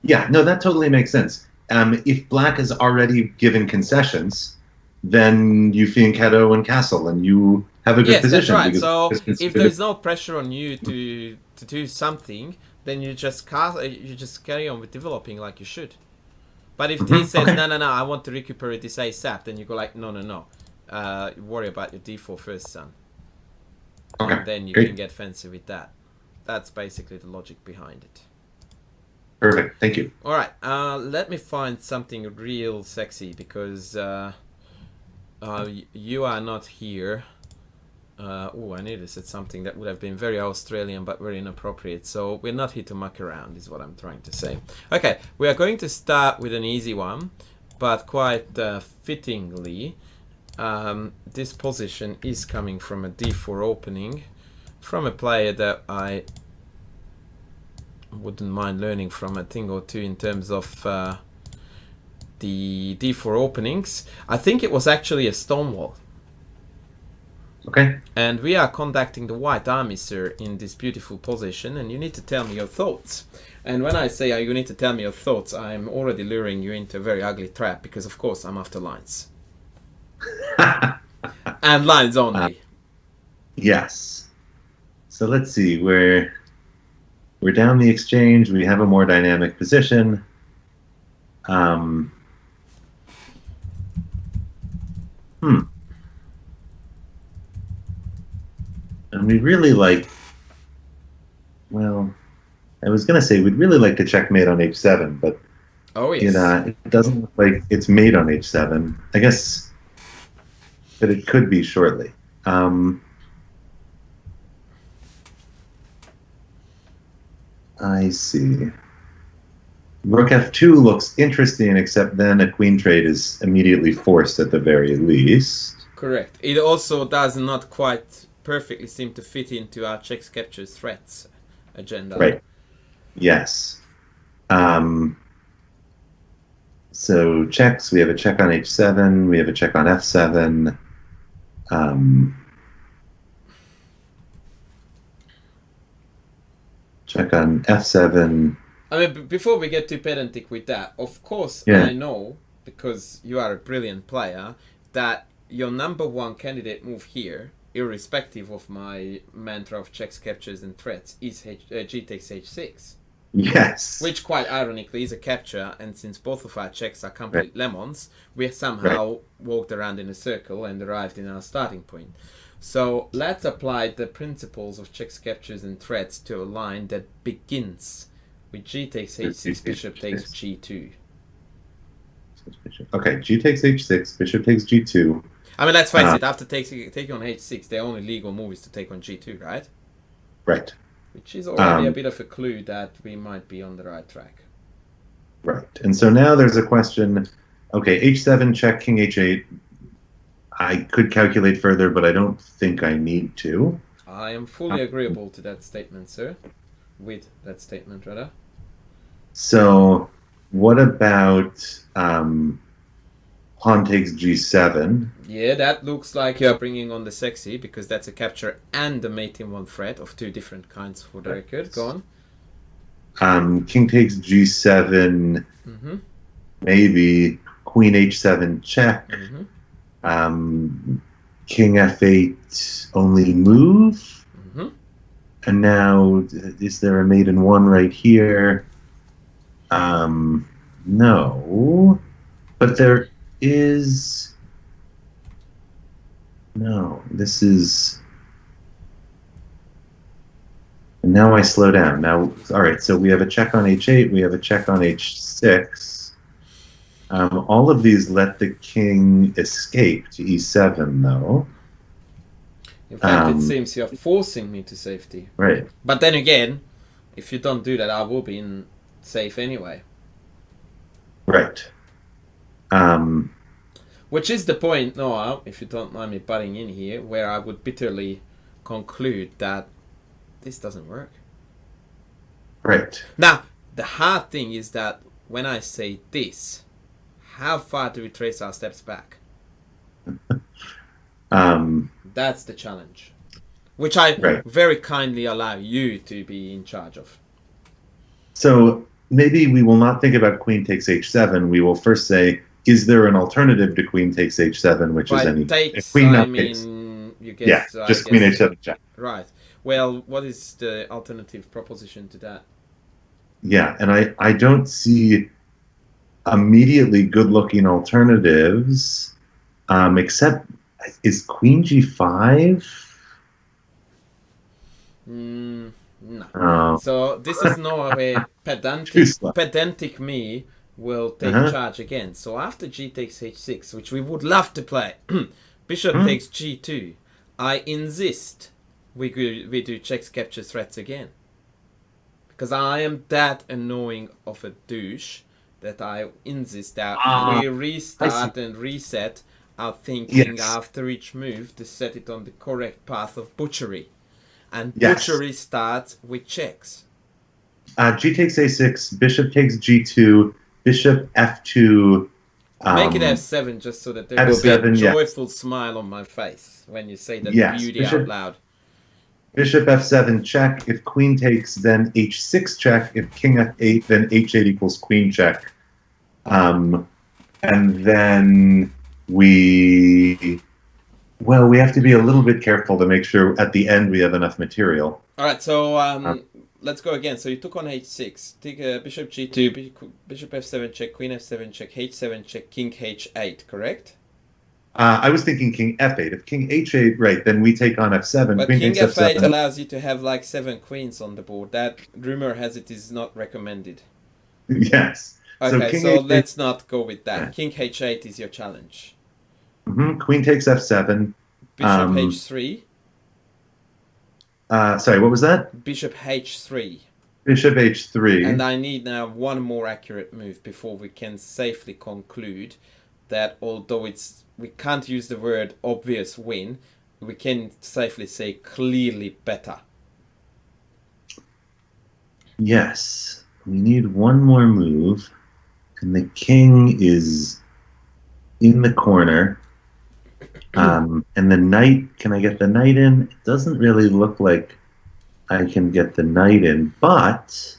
Yeah, no, that totally makes sense. If black is already given concessions, then you fianchetto and castle, and you have a good
Yes, that's
position.
right.
Because
So
it's
if
considered-
there's no pressure on you to do something, then you just carry on with developing like you should. But if he says,
okay.
no, I want to recuperate this ASAP, then you go like, no. Worry about your d4 first, son.
Okay,
And then you
great.
can get fancy with that. That's basically the logic behind it.
Perfect. Thank you.
All right, let me find something real sexy because you are not here. Oh, I nearly said something that would have been very Australian but very inappropriate. So we're not here to muck around, is what I'm trying to say. Okay, we are going to start with an easy one, but quite fittingly, this position is coming from a d4 opening from a player that I wouldn't mind learning from a thing or two in terms of the d4 openings. I think it was actually a stonewall.
Okay.
And we are conducting the white army, sir, in this beautiful position, and you need to tell me your thoughts. And when I say you need to tell me your thoughts, I'm already luring you into a very ugly trap, because of course I'm after lines. And lines only.
Yes. So let's see. We're down the exchange. We have a more dynamic position. And we really like, well, I was going to say we'd really like to checkmate on h7, but
Oh, yes.
it doesn't look like it's made on h7. I guess, but it could be shortly. I see. Rook f2 looks interesting, except then a queen trade is immediately forced at the very least.
Correct. It also does not quite perfectly seem to fit into our checks, captures, threats agenda.
Right. Yes. So checks, we have a check on h7, we have a check on f7. Check on f7.
I mean, before we get too pedantic with that, of course,
Yeah.
I know, because you are a brilliant player, that your number one candidate move here, irrespective of my mantra of checks, captures, and threats, is g takes h6.
Yes.
Which, quite ironically, is a capture, and since both of our checks are complete lemons, we somehow walked around in a circle and arrived in our starting point. So let's apply the principles of checks, captures, and threats to a line that begins with g takes h6, bishop takes g2.
Okay, g takes h6, bishop takes g2.
I mean, let's face it, after taking on h6, the only legal move is to take on g2, right?
Right.
Which is already a bit of a clue that we might be on the right track.
Right. And so now there's a question, okay, h7, check, king h8. I could calculate further, but I don't think I need to.
I am fully agreeable to that statement, sir. With that statement, rather.
So what about pawn takes g7?
Yeah, that looks like you're bringing on the sexy, because that's a capture and a mate in one threat of two different kinds for the record. Go
on. King takes g7, maybe queen h7 check. King f8 only move. And now, is there a mate in one right here? No. But there is... No, this is... And now I slow down. Now, all right, so we have a check on h8, we have a check on h6. All of these let the king escape to e7, though.
In fact, it seems you're forcing me to safety.
Right.
But then again, if you don't do that, I will be in safe anyway.
Right.
Which is the point, Noah, if you don't mind me butting in here, where I would bitterly conclude that this doesn't work.
Right.
Now, the hard thing is that when I say this, how far do we trace our steps back? That's the challenge, which I very kindly allow you to be in charge of.
So maybe we will not think about queen takes h7. We will first say, is there an alternative to queen takes h7, which is any
takes,
queen
I
takes.
mean You
Yeah,
guess, I
just queen
guess.
h7 check.
Right. Well, what is the alternative proposition to that?
Yeah, and I don't see immediately good-looking alternatives, except is queen g5?
No.
Oh,
So this is now where
too slow.
pedantic me will take
Uh-huh.
charge again. So after g takes h6, which we would love to play, bishop
Hmm.
takes g2. I insist we do checks, capture, threats again. Because I am that annoying of a douche that I insist that
Ah,
we
I see.
restart and reset our thinking
Yes,
after each move to set it on the correct path of butchery. And
yes.
butchery starts with checks.
G takes a6, bishop takes g2, bishop f2,
Make it
um,
f7 just so that there will be a
f7, yes.
joyful smile on my face when you say that
Yes,
beauty out loud.
bishop f7 check. If queen takes, then h6 check. If king f8, then h8 equals queen check. Um, and then we have to be a little bit careful to make sure at the end we have enough material.
All right, so
Um,
let's go again. So you took on h6, take bishop g2, bishop f7 check, queen f7 check, h7 check, king h8, correct?
I was thinking king f8. If king h8, right, then we take on f7.
But
Queen
king
takes
f8
f7.
allows you to have like 7 queens on the board. That rumor has it is not recommended.
Yes. So
Okay,
king
so
h8.
let's not go with that.
Yeah.
King h8 is your challenge.
Queen takes f7.
Bishop h3.
Sorry, what was that?
Bishop h3.
Bishop h3.
And I need now one more accurate move before we can safely conclude that although we can't use the word obvious win, we can safely say clearly better.
Yes. We need one more move. And the king is in the corner. And the knight, can I get the knight in? It doesn't really look like I can get the knight in. But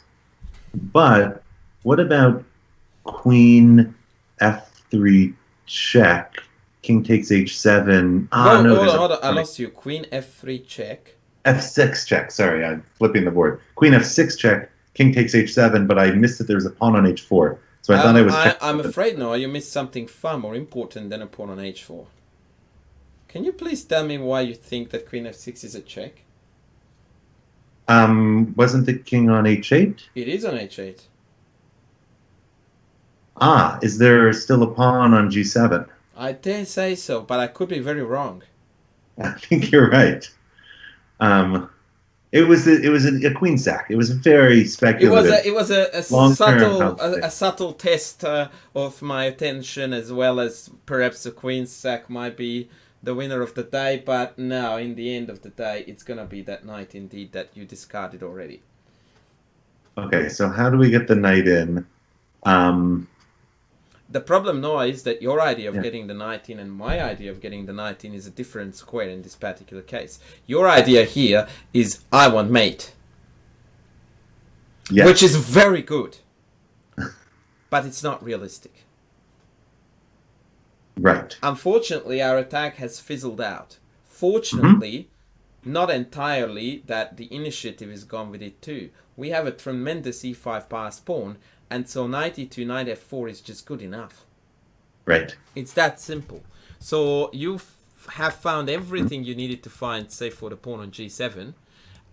what about queen f3 check? King takes h7.
No,
No,
hold on. I lost you. Queen f3 check.
f6 check. Sorry, I'm flipping the board. Queen f6 check. King takes h7, but I missed that there's a pawn on h4. So I thought I was.
I'm afraid no. You missed something far more important than a pawn on h4. Can you please tell me why you think that queen f6 is a check?
Wasn't the king on h8?
It is on h8.
Is there still a pawn on g7?
I dare say so, but I could be very wrong.
I think you're right. It was a queen sack. It was very speculative.
It was a subtle test of my attention, as well as perhaps a queen sack might be the winner of the day. But no, in the end of the day, it's gonna be that knight indeed that you discarded already.
Okay, so how do we get the knight in?
The problem now is that your idea of getting the knight in and my idea of getting the knight in is a different square in this particular case. Your idea here is I want mate. Yes. Which is very good. But it's not realistic.
Right.
Unfortunately, our attack has fizzled out. Fortunately, not entirely that the initiative is gone with it too. We have a tremendous e5 passed pawn. And so knight e2, knight f4 is just good enough.
Right.
It's that simple. So you have found everything you needed to find, say, for the pawn on g7.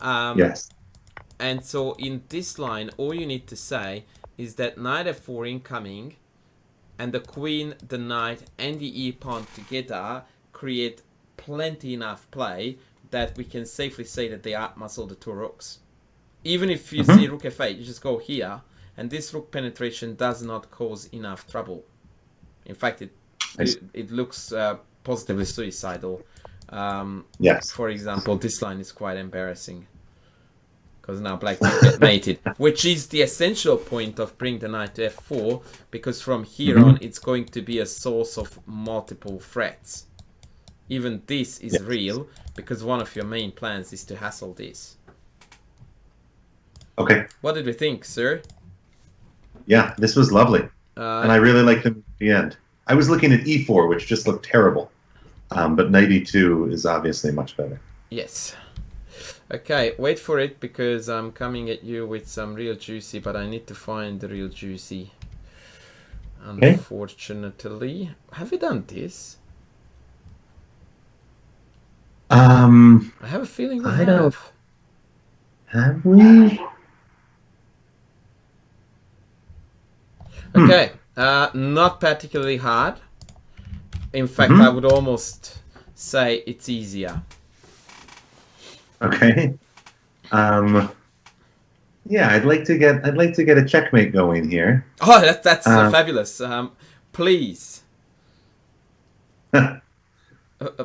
Yes.
And so in this line, all you need to say is that knight f4 incoming, and the queen, the knight, and the e-pawn together create plenty enough play that we can safely say that they outmuscle the two rooks. Even if you see rook f8, you just go here. And this rook penetration does not cause enough trouble. In fact, it looks positively suicidal.
Yes.
For example, this line is quite embarrassing. Because now black will get mated. Which is the essential point of bringing the knight to f4. Because from here on, it's going to be a source of multiple threats. Even this is real. Because one of your main plans is to hassle this.
Okay.
What did we think, sir?
Yeah, this was lovely. And I really liked them at the end. I was looking at e4, which just looked terrible. But knight e2 is obviously much better.
Yes. Okay, wait for it because I'm coming at you with some real juicy, but I need to find the real juicy.
Okay.
Unfortunately. Have we done this? I have a feeling we
I don't.
have.
Have we?
Okay, not particularly hard. In fact, I
Mm-hmm.
would almost say it's easier.
Okay. Yeah, I'd like to get a checkmate going here.
Oh, that's
Um,
fabulous. Please,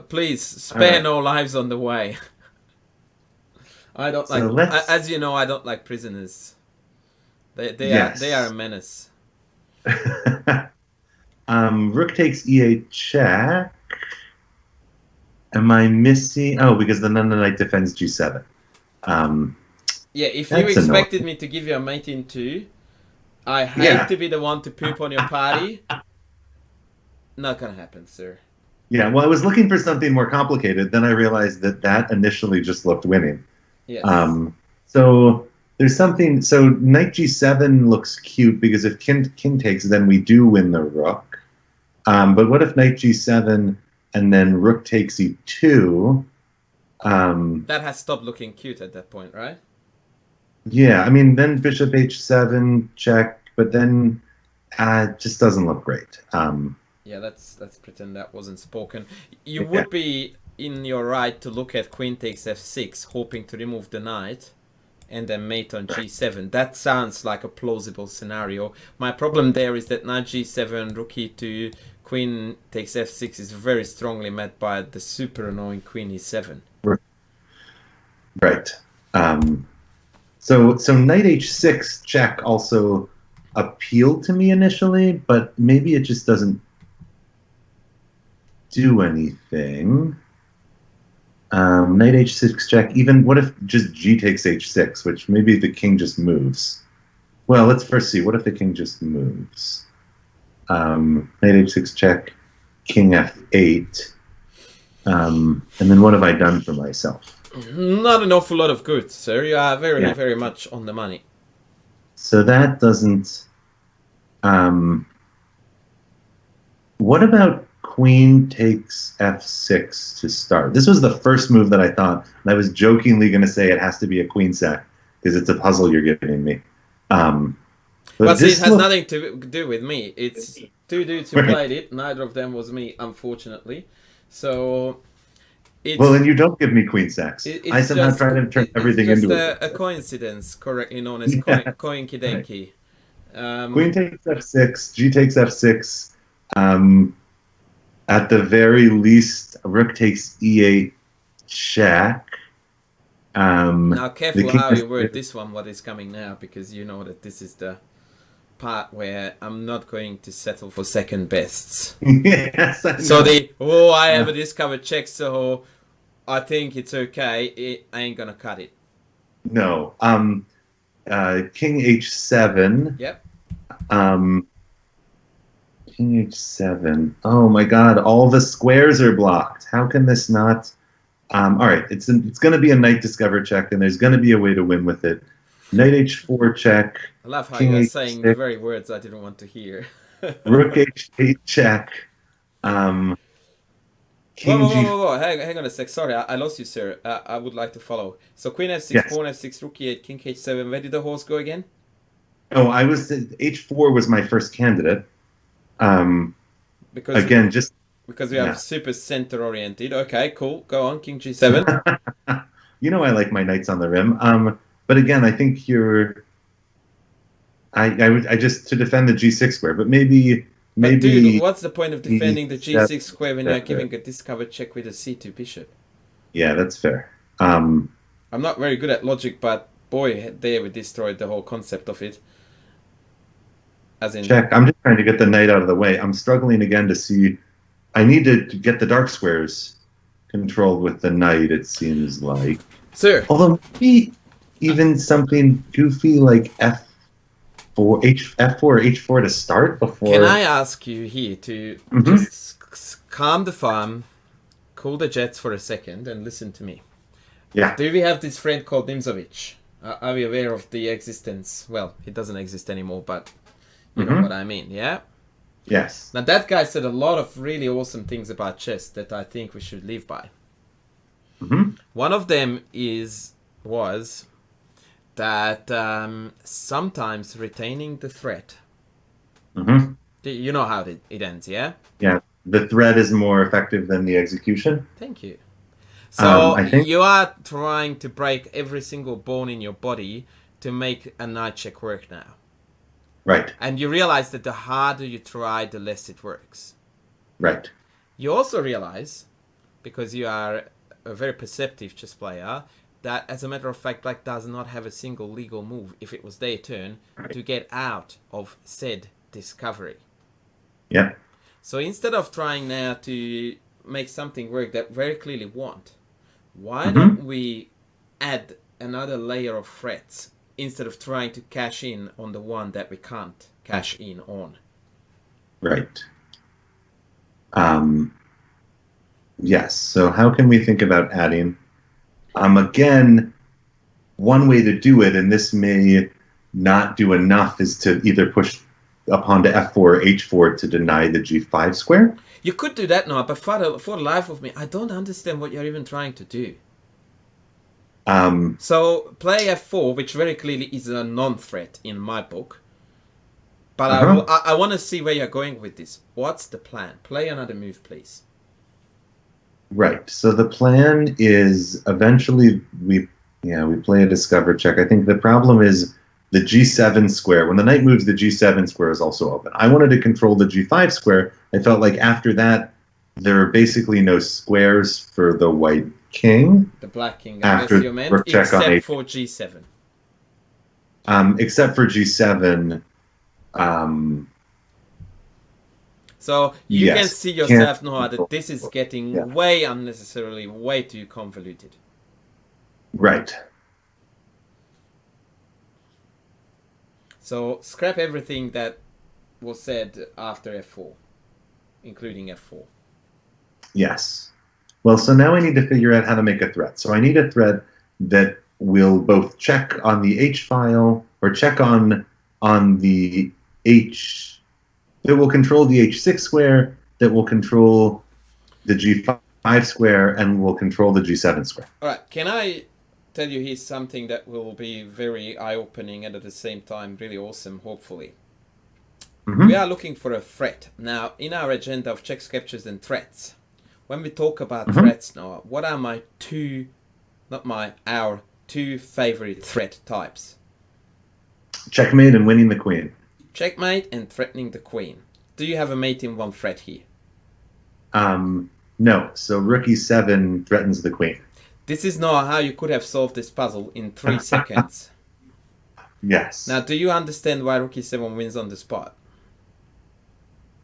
please
all
spare
right.
no lives on the way. I don't
So
like,
let's.
as you know, I don't like prisoners. They are a
Yes.
menace.
Rook takes e8 check. Am I missing? Oh, because then the knight defends g7. Um,
Yeah, if you
that's annoying.
expected me to give you a mate in two, I hate
Yeah.
to be the one to poop on your party. Not gonna happen, sir.
Yeah. Well, I was looking for something more complicated. Then I realized that initially just looked winning.
Yes.
So there's something. So knight g7 looks cute because if king takes, then we do win the rook. But what if knight g7 and then rook takes e2?
That has stopped looking cute at that point, right?
Yeah, I mean, then bishop h7 check, but then it just doesn't look great.
Yeah, let's pretend that wasn't spoken. You
Yeah,
would be in your right to look at queen takes f6, hoping to remove the knight, and then mate on g7. That sounds like a plausible scenario. My problem there is that knight g7, rook e2, queen takes f6 is very strongly met by the super annoying queen e7.
right. Um, so knight h6 check also appealed to me initially, but maybe it just doesn't do anything. Knight h6 check. Even what if just g takes h6, which maybe the king just moves. Well, let's first see. What if the king just moves? Knight h6 check, king f8. And then what have I done for myself?
Not an awful lot of good, sir. You are very,
Yeah.
very much on the money.
So that doesn't. What about queen takes f6 to start? This was the first move that I thought, and I was jokingly going to say it has to be a queen sack because it's a puzzle you're giving me.
But see, it
this
has
look
nothing to do with me. It's two dudes who
right.
played it. Neither of them was me, unfortunately. So
Well,
it's
and you don't give me queen sacks. I
it's
somehow
just
try to turn
it's
everything
just
into a
a
queen
coincidence, correctly known as
sack. Yes,
coinky
right.
dinky.
Queen takes f6, g takes f6. Um, at the very least, rook takes e8 check.
Now,
The
careful
king
how
has
you word this one. What is coming now, because you know that this is the part where I'm not going to settle for second bests.
yes, I
So
know.
I have a discovered check, so I think it's okay. I ain't gonna cut it.
No. King h7.
Yep.
Um, king h7. Oh my god, all the squares are blocked. How can this not? All right, it's going to be a knight discover check, and there's going to be a way to win with it. Knight h4 check.
I love how
King
you are saying the
h6.
very words I didn't want to hear.
Rook h8 check. Um,
Whoa,
King
whoa, whoa,
g.
whoa, whoa. Hang on a sec. Sorry, I lost you, sir. I would like to follow. So queen f6,
Yes.
pawn f6, rook e8, king h7. Where did the horse go again?
Oh, I was h4 was my first candidate.
Because
Again, just
because we have
yeah.
super center oriented. Okay, cool. Go on, king g7.
You know I like my knights on the rim. But again, I think you're. I just to defend the g6 square, but maybe
But dude,
maybe
what's the point of defending the
e7
g6 square when you're
better.
giving a discovered check with a c2 bishop?
Yeah, that's fair.
I'm not very good at logic, but boy, they we destroyed the whole concept of it. As in,
Check. I'm just trying to get the knight out of the way. I'm struggling again to see. I need to get the dark squares controlled with the knight. It seems like,
sir,
although maybe even something goofy like f4 or h4 to start
can I
before.
ask you here to
Mhm.
just calm the farm cool the jets for a second and listen to me.
Yeah.
Do we have this friend called Nimzovich? Are we aware of the existence? Well, he doesn't exist anymore, but you know what I mean, yeah?
Yes.
Now, that guy said a lot of really awesome things about chess that I think we should live by. One of them was that sometimes retaining the threat. You know how it ends, yeah?
Yeah. The threat is more effective than the execution.
Thank you. So
I think
you are trying to break every single bone in your body to make a knight check work now.
Right.
And you realize that the harder you try, the less it works.
Right.
You also realize, because you are a very perceptive chess player, that as a matter of fact, Black does not have a single legal move, if it was their turn, to get out of said discovery.
Yep.
So instead of trying now to make something work that very clearly won't, why don't we add another layer of threats instead of trying to cash in on the one that we can't cash in on?
Right. Yes. So how can we think about adding? Again, one way to do it, and this may not do enough, is to either push a pawn to f4 or h4 to deny the g5 square.
You could do that now, but for the life of me, I don't understand what you're even trying to do. So play f4, which very clearly is a non-threat in my book. But I want to see where you're going with this. What's the plan? Play another move, please.
Right. So the plan is eventually we play a discover check. I think the problem is the g7 square. When the knight moves, the g7 square is also open. I wanted to control the g5 square. I felt like after that, there are basically no squares for the white king.
The black king,
I guess
you meant, except for g7.
Except for g7.
So you can see yourself now that this is getting way unnecessarily, way too convoluted.
Right.
So scrap everything that was said after f4, including f4.
Yes. Well, so now I need to figure out how to make a threat. So I need a threat that will both check on the h file or check on the h, that will control the h6 square, that will control the g5 square, and will control the g7 square.
All right. Can I tell you here's something that will be very eye-opening and at the same time really awesome, hopefully. We are looking for a threat. Now, in our agenda of checks, captures, and threats, when we talk about threats now, what are our two favorite threat types?
Checkmate and winning the queen.
Checkmate and threatening the queen. Do you have a mate in one threat here?
No. So rook e7 threatens the queen.
This is not how you could have solved this puzzle in 3 seconds.
Yes.
Now, do you understand why rook e7 wins on the spot?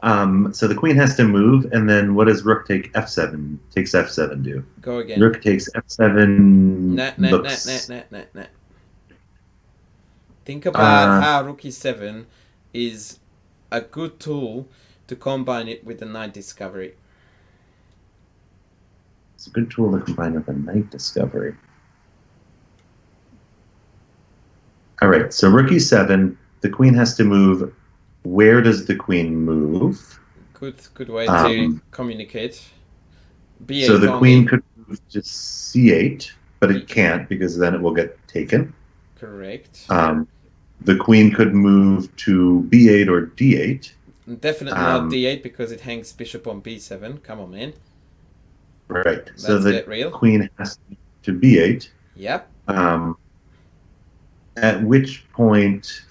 So the queen has to move, and then what does rook take f7? Takes f7 do?
Go again.
Rook takes f7.
Nah. Think about how rook e7 is a good tool to combine it with the knight discovery.
It's a good tool to combine with a knight discovery. All right, so rook e7, the queen has to move. Where does the queen move?
Good way to communicate. B8
so the queen could move to c8, but it can't because then it will get taken.
Correct.
The queen could move to b8 or d8.
Definitely not d8 because it hangs bishop on b7. Come on, man.
Right.
Let's
so the
get real.
queen has to b8.
Yep.
At which point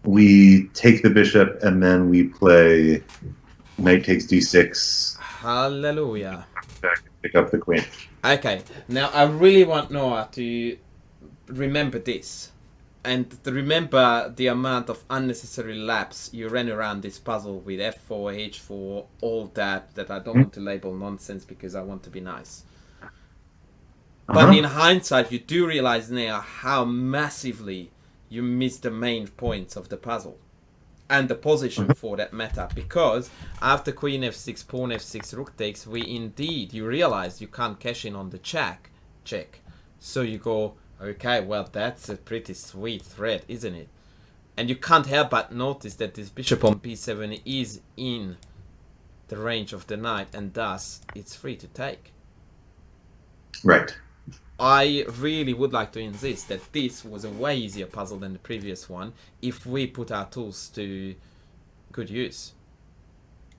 we take the bishop and then we play knight takes d6.
Hallelujah.
Pick up the queen.
Okay. Now I really want Noah to remember this. And to remember the amount of unnecessary laps you ran around this puzzle with f4, h4, all that I don't want to label nonsense because I want to be nice. But in hindsight, you do realize now how massively you missed the main points of the puzzle. and the position for that matter, because after queen f6, pawn f6, rook takes, you realize you can't cash in on the check, so you go, okay, well, that's a pretty sweet threat, isn't it? And you can't help but notice that this bishop on b7 is in the range of the knight, and thus it's free to take.
Right.
I really would like to insist that this was a way easier puzzle than the previous one if we put our tools to good use.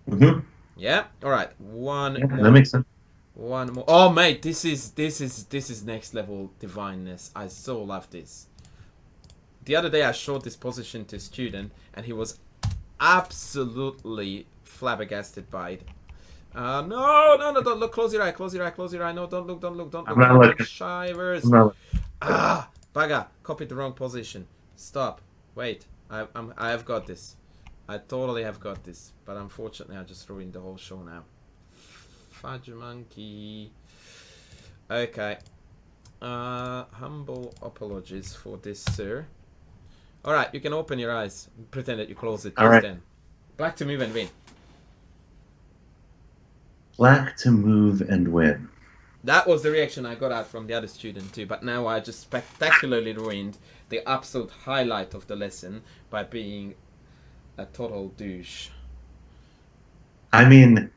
Mm-hmm.
Yeah. All right. One more.
That makes sense.
One more. Oh, mate, this is next level divineness. I so love this. The other day I showed this position to a student, and he was absolutely flabbergasted by it. No, don't look. Close your eye. No, don't look. Don't look. Shivers. Bugger. Copied the wrong position. Stop. Wait. I have got this. I totally have got this. But unfortunately, I just ruined the whole show now. Fudge monkey. Okay. Humble apologies for this, sir. Alright, you can open your eyes. Pretend that you close it.
Alright.
Then. Black to move and win.
Black to move and win.
That was the reaction I got out from the other student too, but now I just spectacularly ruined the absolute highlight of the lesson by being a total douche.
I mean,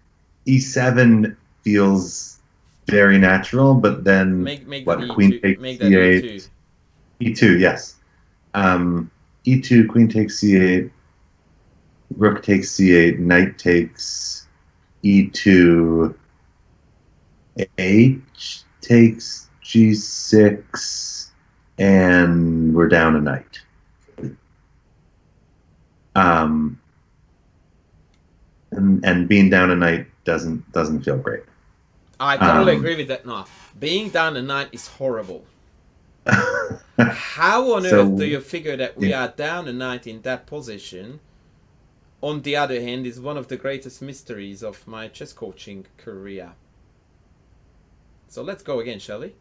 e7 feels very natural, but then
make
what?
that
Queen
E2,
takes
make that
c8. E2, yes. E2, queen takes c8, rook takes c8, knight takes e2, h takes g6, and we're down a knight. And being down a knight doesn't feel great.
I totally agree with that. No, being down a knight is horrible. How on earth do you figure that we are down a knight in that position? On the other hand, is one of the greatest mysteries of my chess coaching career. So let's go again, shall we?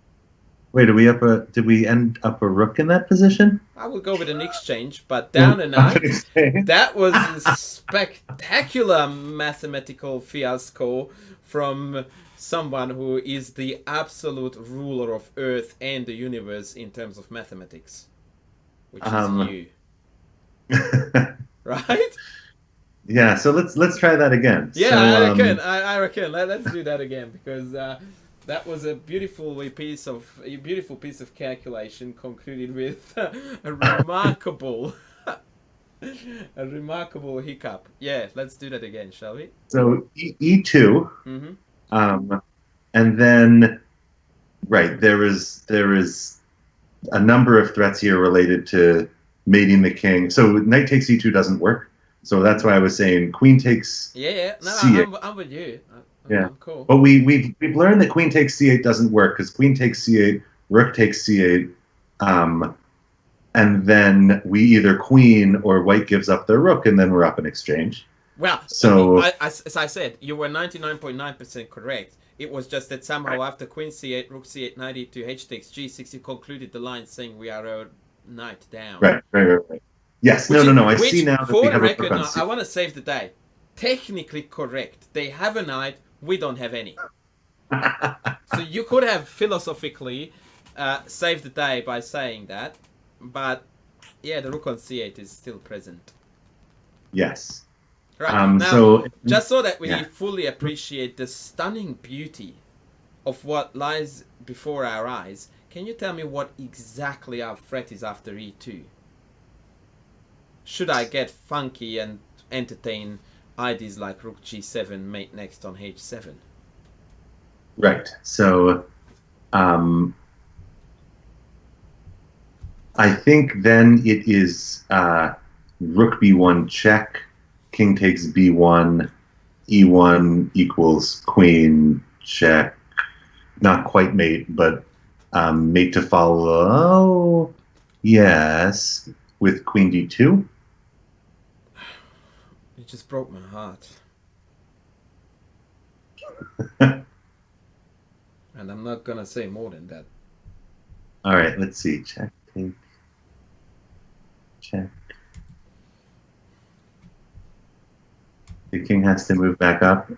Wait, did we end up a rook in that position?
I will go with an exchange, but down a knight. That was a spectacular mathematical fiasco from someone who is the absolute ruler of Earth and the universe in terms of mathematics, which is you, right?
Yeah. So let's try that again.
Yeah,
so,
I reckon. Let's do that again, because that was a beautiful piece of calculation concluded with a remarkable hiccup. Yeah, let's do that again, shall we?
So e2.
Mm-hmm.
And then, right, there is a number of threats here related to mating the king. So knight takes e2 doesn't work. So that's why I was saying queen takes c8.
I'm with you.
I'm
cool.
But we've learned that queen takes c8 doesn't work, because queen takes c8, rook takes c8, and then we either queen or white gives up their rook, and then we're up in exchange.
Well,
so
as I said, you were 99.9% correct. It was just that somehow after queen c8, rook c8, knight e2, h takes g6, you concluded the line saying we are a knight down.
Right. Yes, no. I see now that we have a rook on c8.
I want to save the day. Technically correct. They have a knight, we don't have any. So you could have philosophically saved the day by saying that, but yeah, the rook on c8 is still present.
Yes.
Right, now, just so that we fully appreciate the stunning beauty of what lies before our eyes, can you tell me what exactly our threat is after e2? Should I get funky and entertain ideas like rook g7, mate next on h7?
Right, so I think then it is rook b1 check, king takes b1, e1 equals queen check, not quite mate, but mate to follow, yes, with queen d2.
You just broke my heart. And I'm not gonna say more than that.
All right, let's see. Check, take, check. The king has to move back up.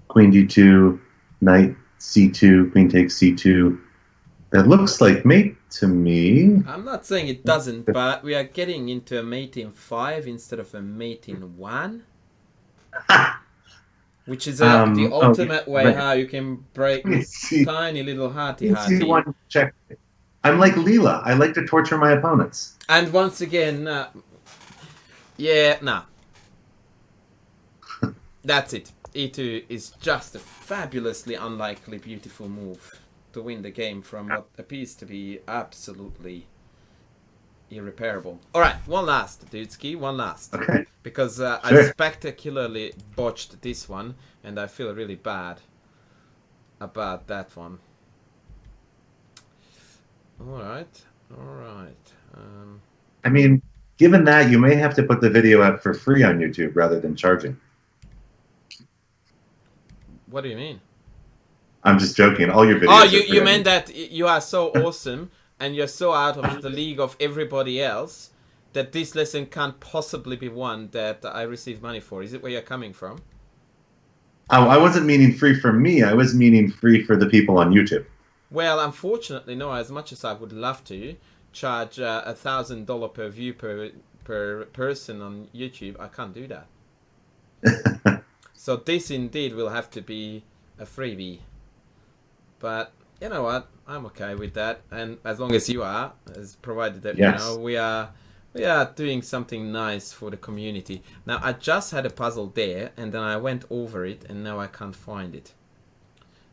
Queen d2, knight c2, queen takes c2. That looks like mate to me.
I'm not saying it doesn't, but we are getting into a mate in 5 instead of a mate in 1. Which is the ultimate way
right.
how you can break tiny little hearty.
C1 check. I'm like Leela. I like to torture my opponents.
And once again, yeah, nah. That's it. E2 is just a fabulously unlikely beautiful move to win the game from what appears to be absolutely irreparable. Alright, one last, Dudeski, one last.
Okay.
Because
Sure.
I spectacularly botched this one, and I feel really bad about that one. Alright.
I mean, given that, you may have to put the video out for free on YouTube rather than charging.
What do you mean?
I'm just joking. All your videos.
Oh, you meant that you are so awesome and you're so out of the league of everybody else that this lesson can't possibly be one that I receive money for. Is it where you're coming from?
Oh, I wasn't meaning free for me. I was meaning free for the people on YouTube.
Well, unfortunately, no. As much as I would love to charge $1,000 per view per person on YouTube, I can't do that. So this indeed will have to be a freebie. But you know what? I'm okay with that, and as long as you are, as provided that
Yes.
you know we are doing something nice for the community. Now I just had a puzzle there, and then I went over it, and now I can't find it.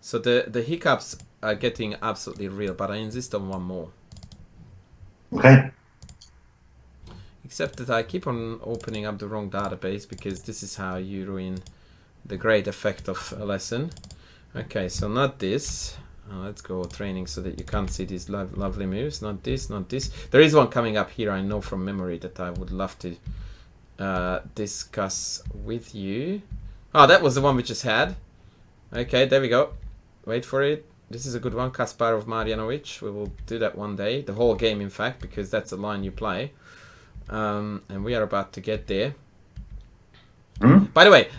So the hiccups are getting absolutely real, but I insist on one more.
Okay.
Except that I keep on opening up the wrong database because this is how you ruin the great effect of a lesson. Okay, so not this. Let's go training so that you can't see these lovely moves. Not this, not this. There is one coming up here, I know from memory, that I would love to discuss with you. Oh, that was the one we just had. Okay, there we go. Wait for it. This is a good one, Kasparov Marjanovic. We will do that one day. The whole game, in fact, because that's the line you play. And we are about to get there. By the way,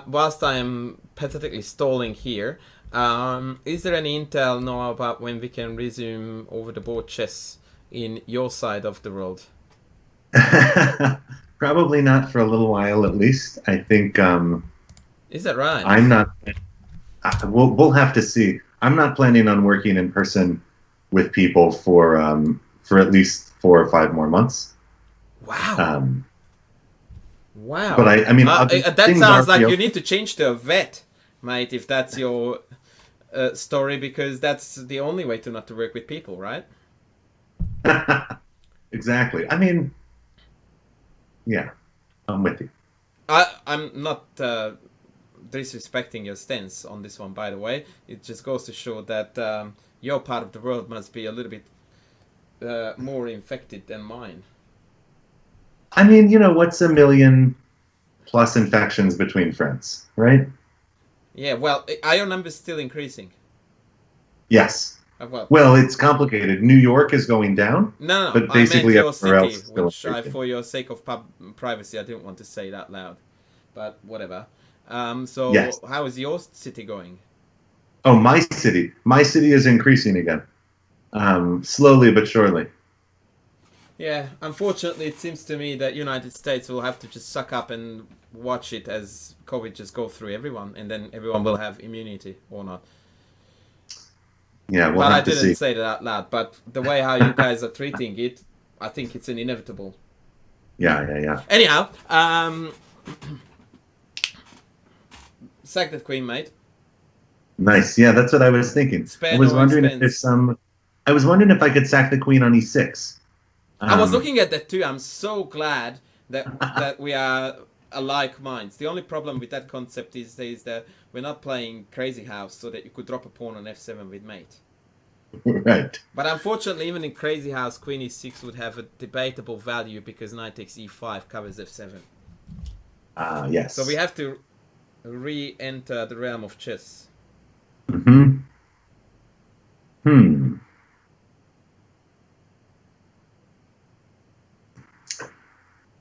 whilst I'm pathetically stalling here, is there any intel now about when we can resume over-the-board chess in your side of the world?
Probably not for a little while, at least. I think.
Is that right?
I'm not. We'll have to see. I'm not planning on working in person with people for at least 4 or 5 more months.
Wow. Wow.
But I mean,
that sounds like you need to change to a vet, mate, if that's your story, because that's the only way to not to work with people, right?
Exactly. I mean, yeah, I'm with you.
I'm not disrespecting your stance on this one, by the way. It just goes to show that your part of the world must be a little bit more infected than mine.
I mean, you know, what's 1 million plus infections between friends, right?
Yeah, well, are your numbers still increasing?
Yes.
Well,
it's complicated. New York is going down.
No,
but basically
I meant your
everywhere
city,
else is still
which for your sake of privacy, I didn't want to say that loud. But whatever. So
yes.
How is your city going?
Oh, my city. My city is increasing again. Slowly but surely.
Yeah, unfortunately, it seems to me that United States will have to just suck up and watch it as COVID just go through everyone, and then everyone will have immunity or not.
Yeah,
but I didn't say that out loud. But the way how you guys are treating it, I think it's an inevitable.
Yeah.
Anyhow, sack that queen, mate.
Nice. Yeah, that's what I was thinking. I was wondering if there's some. I was wondering if I could sack the queen on e6.
I was looking at that too. I'm so glad that we are alike minds. The only problem with that concept is that we're not playing Crazy House so that you could drop a pawn on f7 with mate.
Right.
But unfortunately, even in Crazy House, Queen e6 would have a debatable value because knight takes e5 covers f7.
Yes.
So we have to re-enter the realm of chess.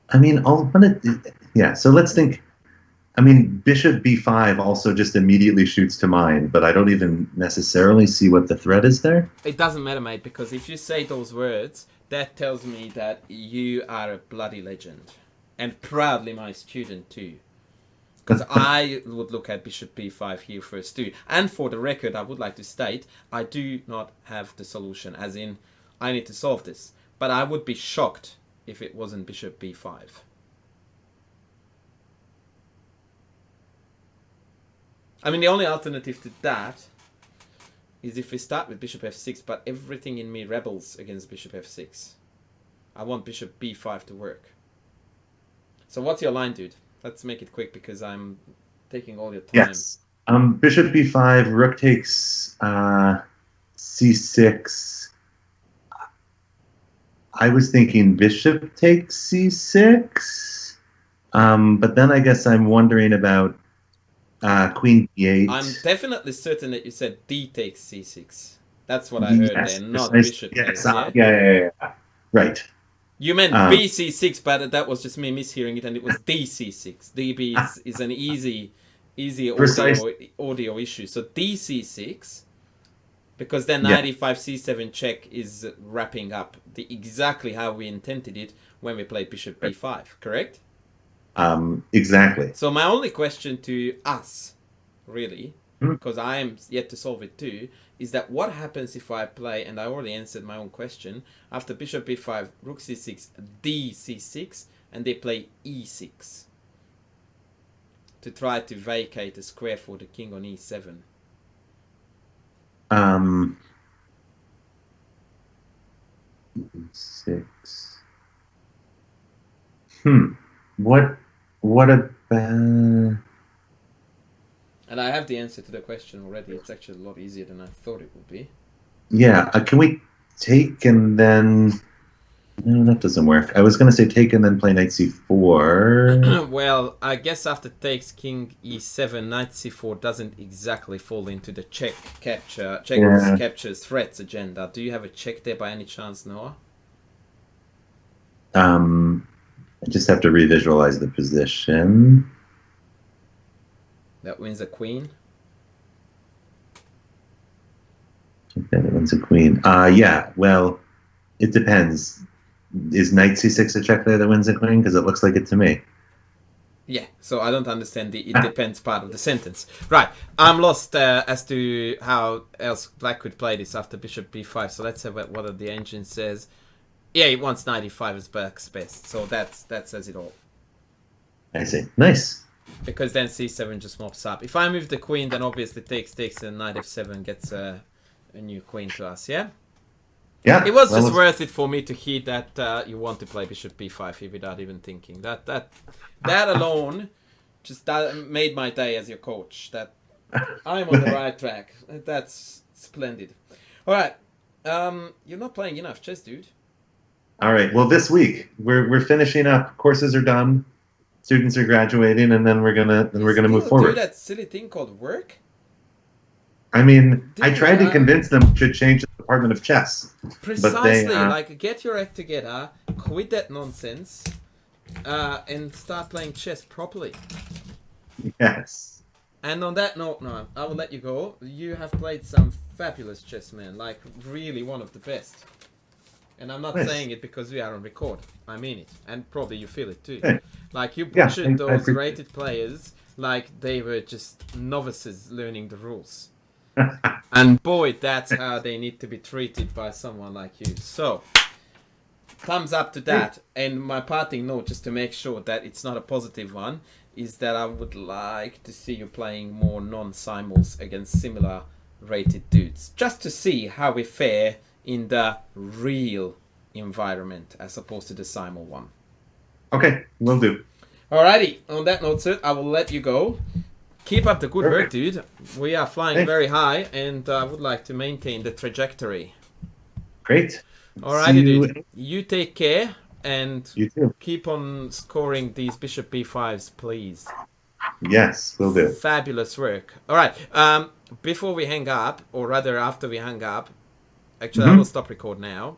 I mean, yeah, so let's think. I mean, bishop b5 also just immediately shoots to mine, but I don't even necessarily see what the threat is there.
It doesn't matter, mate, because if you say those words, that tells me that you are a bloody legend. And proudly my student too. Because I would look at bishop b5 here first too. And for the record, I would like to state, I do not have the solution, as in, I need to solve this. But I would be shocked if it wasn't bishop b5. I mean, the only alternative to that is if we start with bishop f6, but everything in me rebels against bishop f6. I want bishop b5 to work. So what's your line, dude? Let's make it quick because I'm taking all your time.
Yes. Bishop b5, rook takes c6. I was thinking bishop takes c6. But then I guess I'm wondering about queen b8.
I'm definitely certain that you said d takes c6. That's what I heard there, not bishop takes.
Yeah. Right.
You meant bc6, but that was just me mishearing it, and it was dc6. db is an easy audio issue. So dc6, because then knight e5 c7 check is wrapping up exactly how we intended it when we played bishop b5, correct?
Exactly.
So my only question to us, really, because I am yet to solve it too, is that what happens if I play, and I already answered my own question, after bishop b5, rook c6, d c6, and they play e6 to try to vacate a square for the king on e7.
E6. What about...
And I have the answer to the question already. It's actually a lot easier than I thought it would be.
Yeah, can we take and then... No, that doesn't work. I was going to say take and then play knight c4.
Well, I guess after takes king e7, knight c4 doesn't exactly fall into the captures threats agenda. Do you have a check there by any chance, Noah?
I just have to revisualize the position.
That wins a queen.
Okay, that wins a queen. Yeah, well, it depends. Is knight c6 a check there that wins a queen? Because it looks like it to me.
Yeah, so I don't understand the it depends part of the sentence. Right, I'm lost as to how else black could play this after bishop b5. So let's have what the engine says. Yeah, he wants knight e5 as black's best. So that says it all.
I see. Nice.
Because then c7 just mops up. If I move the queen, then obviously takes and knight f7 gets a new queen to us, yeah?
Yeah.
It was just worth it for me to hear that you want to play bishop b5 here without even thinking. That alone just made my day as your coach. That I'm on the right track. That's splendid. All right. You're not playing enough chess, dude.
All right. Well, this week we're finishing up. Courses are done. Students are graduating, and then we're gonna move forward.
Do that silly thing called work.
I mean, I tried to convince them to change the Department of Chess.
Precisely, like get your act together, quit that nonsense, and start playing chess properly.
Yes.
And on that note, Noam, I will let you go. You have played some fabulous chess, man. Like really one of the best. And I'm not saying it because we are on record. I mean it. And probably you feel it too. Hey. Like you butchered those rated players like they were just novices learning the rules. And boy, that's how they need to be treated by someone like you. So, thumbs up to that. And my parting note, just to make sure that it's not a positive one, is that I would like to see you playing more non-simuls against similar rated dudes. Just to see how we fare in the real environment as opposed to the simul one.
Okay, will do.
Alrighty, on that note, sir, I will let you go. Keep up the good work, dude. We are flying very high, and I would like to maintain the trajectory.
Great.
Alrighty, dude. You take care, and
you too.
Keep on scoring these bishop b5s, please.
Yes, will do.
Fabulous work. Alright, before we hang up, or rather after we hang up, actually I will stop record now.